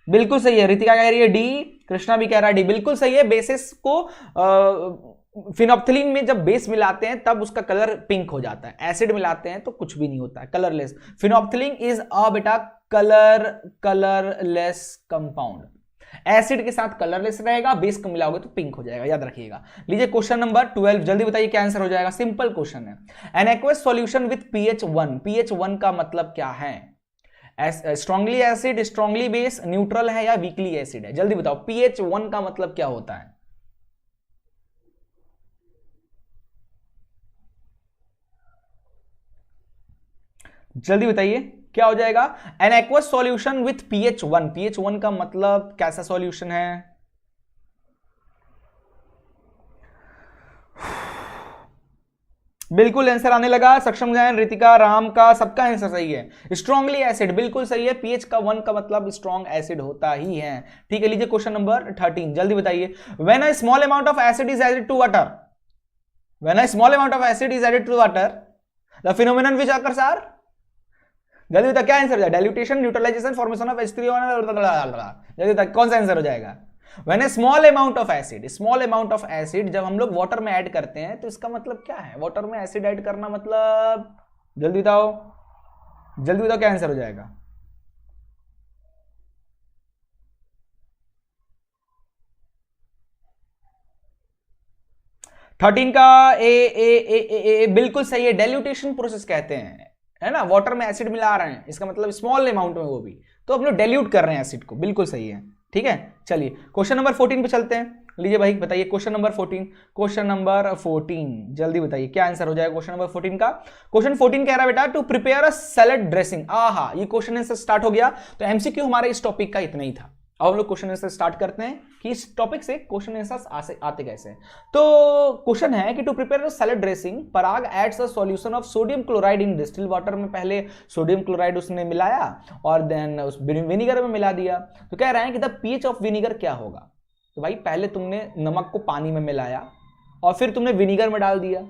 बिल्कुल सही है। रितिका कह रही है डी, कृष्णा भी कह रहा है डी, बिल्कुल सही है। बेसिस को फिनोप्थिलीन में जब बेस मिलाते हैं तब उसका कलर पिंक हो जाता है, एसिड मिलाते हैं तो कुछ भी नहीं होता है, कलरलेस। फिनोप्थिलीन इज अ बेटा कलरलेस कंपाउंड। एसिड के साथ कलरलेस रहेगा, बेस को मिलाओगे तो पिंक हो जाएगा, याद रखिएगा। लीजिए क्वेश्चन नंबर 12, जल्दी बताइए क्या आंसर हो जाएगा। सिंपल क्वेश्चन है। An aqueous solution with pH 1, pH 1 का मतलब क्या है? Strongly acid, strongly base, neutral है या वीकली एसिड है? जल्दी बताओ, pH 1 का मतलब क्या होता है? जल्दी बताइए क्या हो जाएगा। An aqueous solution with pH 1, pH 1 का मतलब कैसा सॉल्यूशन है? बिल्कुल आंसर आने लगा, सक्षम जैन, रितिका, राम का, सबका आंसर सही है। स्ट्रांगली एसिड बिल्कुल सही है, pH का 1 का मतलब स्ट्रांग एसिड होता ही है। ठीक है, लीजिए क्वेश्चन नंबर 13, जल्दी बताइए। When a small amount of acid is added to water, when a small amount of acid is added to water, the phenomenon which occurs are, जल्दी बता क्या आंसर है? डाइल्यूटेशन, न्यूट्रलाइजेशन, फॉर्मेशन ऑफ H3O, जल्दी बता कौन सा आंसर हो जाएगा। When a small amount of acid, small amount of acid जब हम लोग वाटर में ऐड करते हैं तो इसका मतलब क्या है? वाटर में एसिड ऐड करना मतलब, जल्दी बताओ, जल्दी बताओ क्या आंसर हो जाएगा। थर्टीन का ए बिल्कुल सही है, डाइल्यूटेशन प्रोसेस कहते हैं, है ना। वाटर में एसिड मिला रहे हैं, इसका मतलब स्मॉल अमाउंट में, वो भी तो हम लोग डाइल्यूट कर रहे हैं एसिड को, बिल्कुल सही है। ठीक है, चलिए क्वेश्चन नंबर 14 पे चलते हैं। लीजिए भाई बताइए क्वेश्चन नंबर 14, क्वेश्चन नंबर 14 जल्दी बताइए क्या आंसर हो जाएगा क्वेश्चन नंबर 14 का। क्वेश्चन 14 कह रहा है बेटा to prepare a salad dressing. आहा, ये क्वेश्चन आंसर स्टार्ट हो गया। तो एमसीक्यू हमारे इस टॉपिक का इतना ही था। अब हम लोग क्वेश्चन आंसर स्टार्ट करते हैं कि इस टॉपिक से क्वेश्चन आंसर आते कैसे। तो क्वेश्चन है कि to prepare salad dressing, Parag adds a solution of sodium chloride in distil water में। पहले सोडियम क्लोराइड उसने मिलाया और देन उस विनीगर में मिला दिया। तो कह रहे हैं कि द पीएच ऑफ विनीगर क्या होगा। तो भाई पहले तुमने नमक को पानी में मिलाया और फिर तुमने विनीगर में डाल दिया,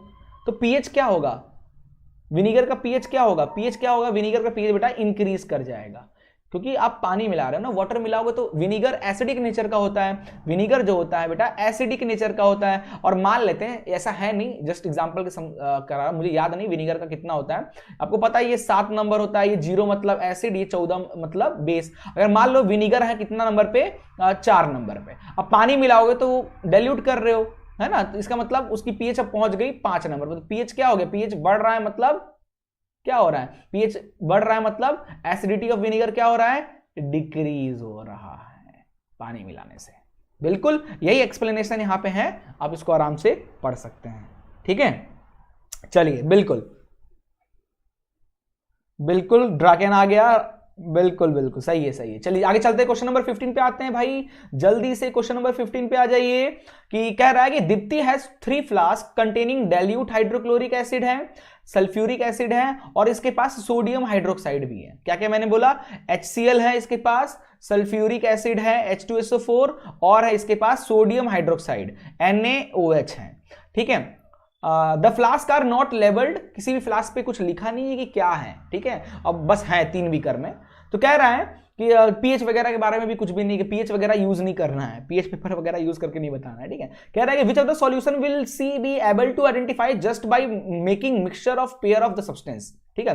तो पीएच क्या होगा? विनीगर का पीएच क्या होगा? पीएच क्या होगा? विनीगर का पीएच बेटा इंक्रीज कर जाएगा, क्योंकि आप पानी मिला रहे हो ना, वाटर मिलाओगे तो विनीगर एसिडिक नेचर का होता है। विनीगर जो होता है बेटा एसिडिक नेचर का होता है। और मान लेते हैं, ऐसा है नहीं, जस्ट एग्जांपल के करा, मुझे याद नहीं विनीगर का कितना होता है, आपको पता है ये 7 नंबर होता है, ये 0 मतलब एसिड, ये 14 मतलब बेस। अगर मान लो विनीगर है कितना नंबर पे, 4 नंबर पे, अब पानी मिलाओगे तो डाइल्यूट कर रहे हो, है ना, तो इसका मतलब उसकी पीएच अब पहुंच गई 5 नंबर पर। तो पीएच क्या हो गया? पीएच बढ़ रहा है, मतलब क्या हो रहा है? पीएच बढ़ रहा है मतलब एसिडिटी ऑफ विनेगर क्या हो रहा है? डिक्रीज हो रहा है पानी मिलाने से। बिल्कुल यही एक्सप्लेनेशन यहां पे है, आप इसको आराम से पढ़ सकते हैं। ठीक है, चलिए बिल्कुल बिल्कुल ड्रैगन आ गया, बिल्कुल बिल्कुल सही है, सही है। चलिए आगे चलते हैं, क्वेश्चन नंबर 15 पे आते हैं भाई, जल्दी से क्वेश्चन नंबर 15 पे आ जाइए। कि कह रहा है कि Deepti has 3 flask containing dilute hydrochloric acid है, सल्फ्यूरिक एसिड है और इसके पास सोडियम हाइड्रोक्साइड भी है। क्या क्या मैंने बोला? HCl है इसके पास, सल्फ्यूरिक एसिड है H2SO4 और है इसके पास सोडियम हाइड्रोक्साइड NaOH है। ठीक है, the flask are not labelled, किसी भी फ्लास्क पे कुछ लिखा नहीं है कि क्या है, ठीक है, अब बस है 3 बीकर में। तो कह रहा है कि पीएच वगैरह के बारे में भी कुछ भी नहीं, कि पीएच वगैरह यूज नहीं करना है, पीएच पेपर वगैरह यूज करके नहीं बताना है, ठीक है। कह रहा है कि which of the solution will see be able to identify just by making mixture of pair of the substance, ठीक है।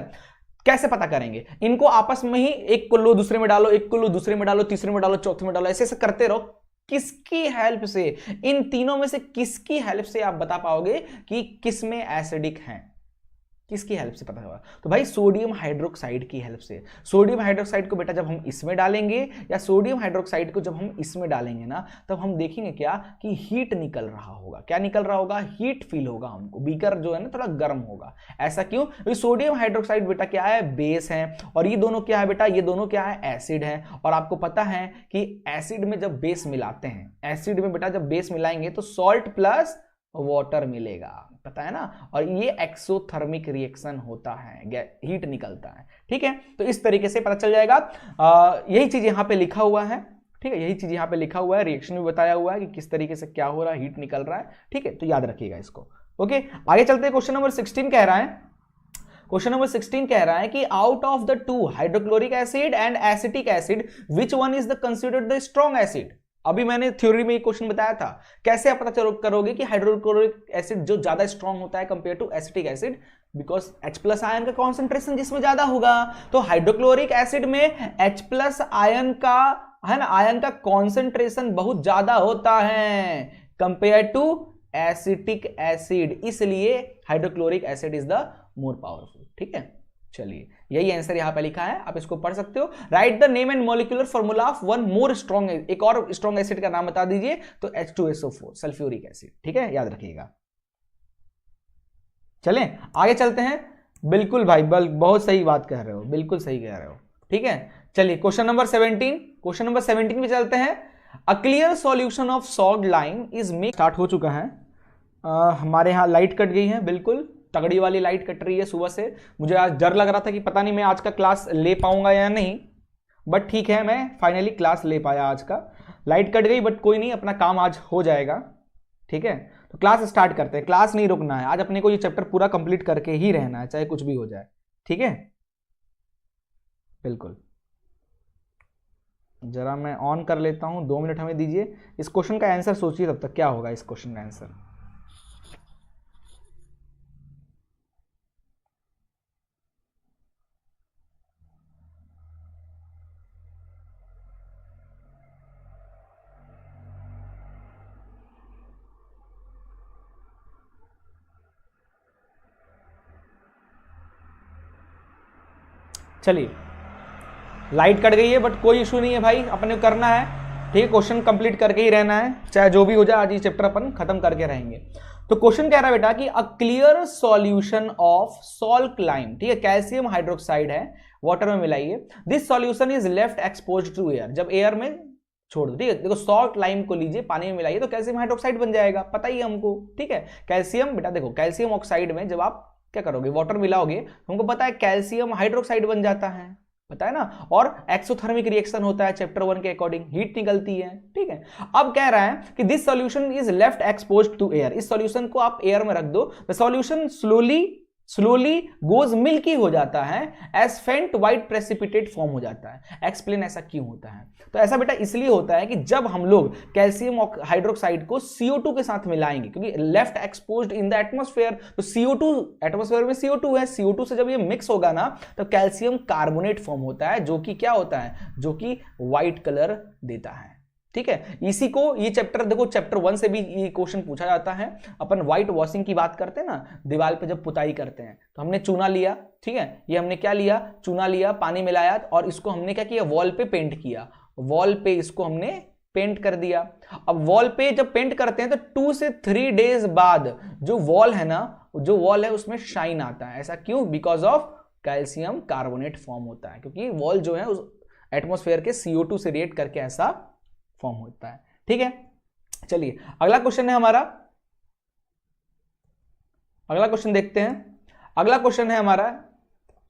कैसे पता करेंगे, इनको आपस में ही एक को लो दूसरे में डालो, एक को लो दूसरे में डालो, तीसरे में डालो, चौथे में डालो, ऐसे ऐसे करते रहो। किसकी हेल्प से, इन तीनों में से किसकी हेल्प से आप बता पाओगे कि किस में एसिडिक है, किसकी हेल्प से पता होगा? तो भाई सोडियम हाइड्रोक्साइड की हेल्प से। सोडियम हाइड्रोक्साइड को बेटा जब हम इसमें डालेंगे या सोडियम हाइड्रोक्साइड को जब हम इसमें डालेंगे ना, तब हम देखेंगे क्या कि हीट निकल रहा होगा। क्या निकल रहा होगा? हीट फील होगा हमको, बीकर जो है ना थोड़ा गर्म होगा। ऐसा क्यों? क्योंकि सोडियम हाइड्रोक्साइड बेटा क्या है? बेस है, और ये दोनों क्या है बेटा? ये दोनों क्या है? एसिड है। और आपको पता है कि एसिड में जब बेस मिलाते हैं, एसिड में बेटा जब बेस मिलाएंगे तो सॉल्ट प्लस वाटर मिलेगा, पता है ना। और ये एक्सोथर्मिक रिएक्शन होता है, हीट निकलता है, ठीक है। तो इस तरीके से पता चल जाएगा। यही चीज यहां पे लिखा हुआ है, ठीक है, यही चीज यहां पे लिखा हुआ है, रिएक्शन भी बताया हुआ है कि किस तरीके से क्या हो रहा है, हीट निकल रहा है, ठीक है। तो याद रखिएगा इसको। ओके, आगे चलते हैं। क्वेश्चन नंबर 16 कह रहा है, क्वेश्चन नंबर 16 कह रहा है कि out of the 2 hydrochloric acid and acetic acid which one is the considered the strong acid. अभी मैंने थ्योरी में एक क्वेश्चन बताया था, कैसे आप पता करोगे कि हाइड्रोक्लोरिक एसिड जो ज्यादा स्ट्रॉन्ग होता है compare to acetic acid? Because H+ ion का कॉन्सेंट्रेशन जिसमें ज्यादा होगा। तो हाइड्रोक्लोरिक एसिड में H+ आयन का, है ना, आयन का कॉन्सेंट्रेशन बहुत ज्यादा होता है कंपेयर टू एसिटिक एसिड, इसलिए hydrochloric acid is the more powerful, ठीक है। चलिए, यही आंसर यहां पे लिखा है, आप इसको पढ़ सकते हो। Right the name and molecular formula of one more strong, एक और स्ट्रॉन्ग एसिड का नाम बता दीजिए। तो H2SO4 सल्फ्यूरिक एसिड, ठीक है, याद रखिएगा। चलें आगे चलते हैं। बिल्कुल भाई, बहुत सही बात कह रहे हो, बिल्कुल सही कह रहे हो, ठीक है। चलिए क्वेश्चन नंबर 17, क्वेश्चन नंबर 17 पे चलते हैं। अ clear solution of salt lime is make, start हो चुका है। हमारे यहाँ लाइट कट गई है, बिल्कुल तगड़ी वाली लाइट कट रही है सुबह से। मुझे आज डर लग रहा था कि पता नहीं मैं आज का क्लास ले पाऊंगा या नहीं, बट ठीक है, मैं फाइनली क्लास ले पाया आज का। लाइट कट गई बट कोई नहीं, अपना काम आज हो जाएगा, ठीक है। तो क्लास स्टार्ट करते हैं, क्लास नहीं रुकना है आज, अपने को ये चैप्टर पूरा कंप्लीट करके ही रहना है, चाहे कुछ भी हो जाए, ठीक है। बिल्कुल, जरा मैं ऑन कर लेता हूं, 2 मिनट हमें दीजिए। इस क्वेश्चन का आंसर सोचिए तब तक, क्या होगा इस क्वेश्चन का आंसर। चलिए, लाइट कट गई है बट कोई इशू नहीं है भाई, अपने को करना है, ठीक है। क्वेश्चन कंप्लीट करके ही रहना है, चाहे जो भी हो जाए, आज ये चैप्टर अपन खत्म करके रहेंगे। तो क्वेश्चन कह रहा है बेटा कि a clear solution of salt lime, ठीक है, कैल्शियम हाइड्रोक्साइड है, वाटर में मिलाइए। This solution is left exposed to air, जब एयर में छोड़ दो, ठीक है। देखो सॉल्ट लाइम को लीजिए, पानी में मिलाइए तो कैल्शियम हाइड्रोक्साइड बन जाएगा, पता ही है हमको, ठीक है। कैल्शियम बेटा देखो, कैल्शियम ऑक्साइड में जब आप क्या करोगे, वाटर मिलाओगे, हमको पता है कैल्शियम हाइड्रोक्साइड बन जाता है, पता है ना। और एक्सोथर्मिक रिएक्शन होता है चैप्टर 1 के अकॉर्डिंग, हीट निकलती है, ठीक है। अब कह रहा है कि this solution is left exposed to air, इस सॉल्यूशन को आप एयर में रख दो, the solution slowly goes milky हो जाता है, एज फेंट व्हाइट प्रेसिपिटेट फॉर्म हो जाता है। एक्सप्लेन ऐसा क्यों होता है? तो ऐसा बेटा इसलिए होता है कि जब हम लोग कैल्शियम हाइड्रोक्साइड को CO2 के साथ मिलाएंगे, क्योंकि left exposed in the atmosphere, तो CO2, एटमॉस्फेयर में CO2 है, CO2 से जब ये मिक्स होगा ना तो कैल्शियम कार्बोनेट फॉर्म होता है, जो कि क्या होता है, जो कि व्हाइट कलर देता है, ठीक है। इसी को ये चैप्टर देखो, चैप्टर 1 से भी ये क्वेश्चन पूछा जाता है। अपन व्हाइट वॉशिंग की बात करते हैं ना, दीवार पे जब पुताई करते हैं तो हमने चूना लिया, ठीक है, ये हमने क्या लिया, चूना लिया, पानी मिलाया और इसको हमने क्या किया, वॉल पे पेंट किया, वॉल पे इसको हमने पेंट कर दिया। अब वॉल पे जब पेंट करते हैं तो 2 से 3 डेज बाद जो वॉल है ना, जो वॉल है उसमें शाइन आता है। ऐसा क्यों? Because of calcium carbonate form होता है, क्योंकि वॉल जो है उस एटमॉस्फेयर के CO2 से रिएक्ट करके ऐसा फॉर्म होता है, ठीक है। चलिए अगला क्वेश्चन है हमारा, अगला क्वेश्चन देखते हैं। अगला क्वेश्चन है हमारा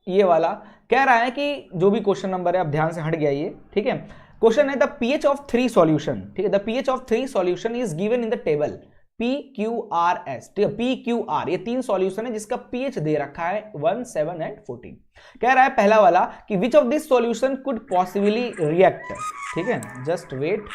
ये वाला, कह रहा है कि जो भी क्वेश्चन नंबर है, अब ध्यान से हट गया ये, ठीक है। क्वेश्चन है द pH ऑफ 3 सॉल्यूशन, ठीक है, the pH of 3 solution is given in the table, PQRS, ठीक है, PQR, ये 3 सॉल्यूशन है जिसका pH दे रखा है 1, 7 एंड 14। कह रहा है पहला वाला कि which of this solution could possibly react, ठीक है, जस्ट वेट।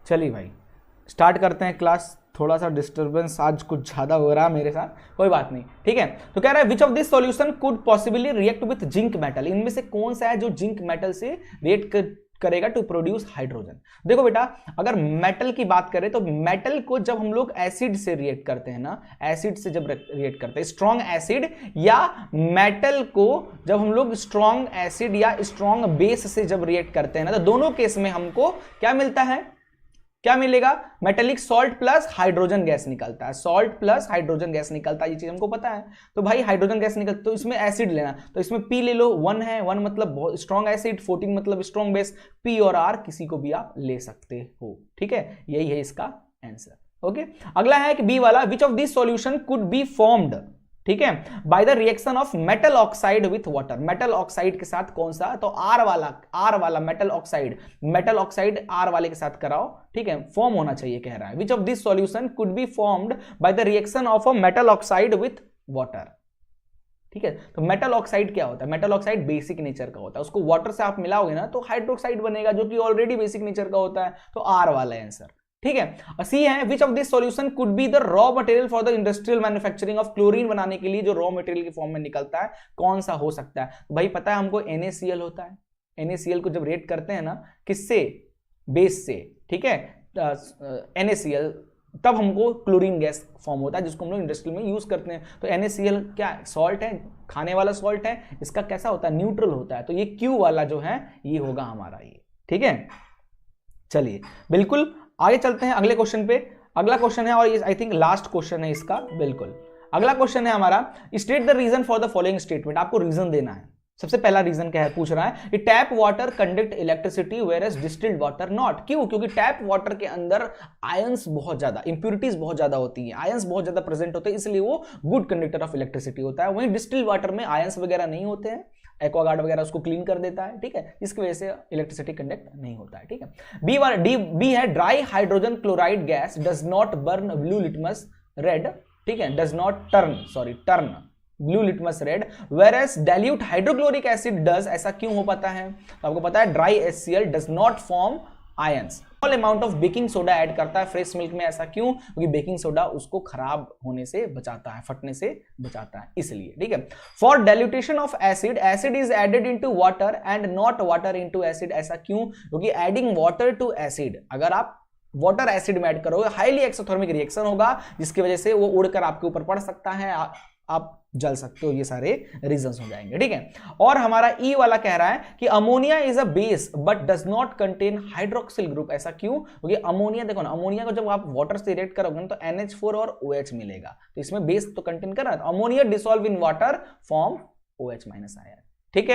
चलिए भाई स्टार्ट करते हैं क्लास। थोड़ा सा डिस्टरबेंस आज कुछ ज्यादा हो रहा है मेरे साथ, कोई बात नहीं, ठीक है। तो कह रहा है which of this solution could possibly react with zinc metal, इनमें से कौन सा है जो जिंक मेटल से रिएक्ट करेगा टू प्रोड्यूस हाइड्रोजन। देखो बेटा, अगर मेटल की बात करें तो मेटल को जब हम लोग एसिड से रिएक्ट करते हैं ना, एसिड से जब रिएक्ट करते हैं, स्ट्रॉन्ग एसिड या मेटल को जब हम लोग स्ट्रॉन्ग एसिड या स्ट्रॉन्ग बेस से जब रिएक्ट करते हैं ना, तो दोनों केस में हमको क्या मिलता है, क्या मिलेगा, metallic salt plus hydrogen gas निकलता है, सॉल्ट प्लस हाइड्रोजन गैस निकलता है, ये चीज हमको पता है। तो भाई हाइड्रोजन गैस निकलता, तो इसमें एसिड लेना, तो इसमें P ले लो, 1 है, 1 मतलब बहुत स्ट्रॉन्ग एसिड, 14 मतलब स्ट्रॉन्ग बेस, P और R किसी को भी आप ले सकते हो, ठीक है, यही है इसका आंसर। ओके, अगला है कि बी वाला, which of this solution could be formed, ठीक है, by the reaction of metal oxide with water, metal oxide के साथ कौन सा, तो आर वाला मेटल ऑक्साइड आर वाले के साथ कराओ, ठीक है, फॉर्म होना चाहिए, कह रहा है which of this solution could be formed by the reaction of a metal oxide with water, ठीक है। तो मेटल ऑक्साइड क्या होता है, मेटल ऑक्साइड बेसिक नेचर का होता है, उसको वाटर से आप मिलाओगे ना तो हाइड्रोक्साइड बनेगा जो कि ऑलरेडी बेसिक नेचर का होता है, तो आर वाला आंसर, ठीक है। सी है which of this solution could be the raw material for the industrial manufacturing of chlorine बनाने के लिए जो रॉ मटेरियल के फॉर्म में निकलता है, कौन सा हो सकता है। तो भाई पता है हमको NaCl होता है, NaCl को जब रेट करते हैं ना किससे, बेस से, ठीक है, NaCl, तब हमको क्लोरीन गैस फॉर्म होता है जिसको हम लोग इंडस्ट्री में यूज करते हैं। तो NaCl क्या सॉल्ट है, खाने वाला सॉल्ट है, इसका कैसा होता है, न्यूट्रल होता है, तो ये Q वाला जो है ये होगा हमारा ये, ठीक है। चलिए बिल्कुल आगे चलते हैं अगले क्वेश्चन पे। अगला क्वेश्चन है और ये आई थिंक लास्ट क्वेश्चन है इसका, बिल्कुल अगला क्वेश्चन है हमारा, state the reason for the following statement, आपको रीजन देना है। सबसे पहला रीजन क्या है, पूछ रहा है कि tap water conduct electricity whereas distilled water not, क्यों, क्योंकि टैप वाटर के अंदर आयंस बहुत ज्यादा, इंप्यूरिटीज बहुत ज्यादा होती है, आयंस बहुत ज्यादा प्रेजेंट होते हैं, इसलिए वो गुड कंडक्टर ऑफ इलेक्ट्रिसिटी होता है। वहीं डिस्टिल्ड वाटर में आयंस वगैरह नहीं होते हैं, एक्वागार्ड वगैरह उसको क्लीन कर देता है, ठीक है, इसकी वजह से इलेक्ट्रिसिटी कंडक्ट नहीं होता है, ठीक है। बी है dry hydrogen chloride gas does not burn blue litmus red, ठीक है, does not turn blue litmus red whereas dilute hydrochloric acid does, ऐसा क्यों हो पाता है, तो आपको पता है dry HCl does not form ions. Small amount of baking soda add करता है फ्रेश मिल्क में, ऐसा क्यों, क्योंकि बेकिंग सोडा उसको खराब होने से बचाता है, फटने से बचाता है, इसलिए, ठीक है। For dilution of acid, acid is added into water and not water into acid, ऐसा क्यों, क्योंकि एडिंग वाटर टू एसिड, अगर आप वाटर एसिड में ऐड करोगे हाईली एक्सोथर्मिक रिएक्शन होगा जिसकी वजह से वो उड़कर आपके ऊपर पड़ सकता है, आप जल सकते हो, ये सारे रीजंस हो जाएंगे, ठीक है। और हमारा ई वाला कह रहा है कि ammonia is a base but does not contain hydroxyl group, ऐसा क्यों, क्योंकि अमोनिया, देखो ना, अमोनिया को जब आप वाटर से रिएक्ट करोगे ना तो NH4 और OH मिलेगा, तो इसमें बेस तो कंटेन कर रहा है, तो ammonia dissolve in water form OH- ion, ठीक है।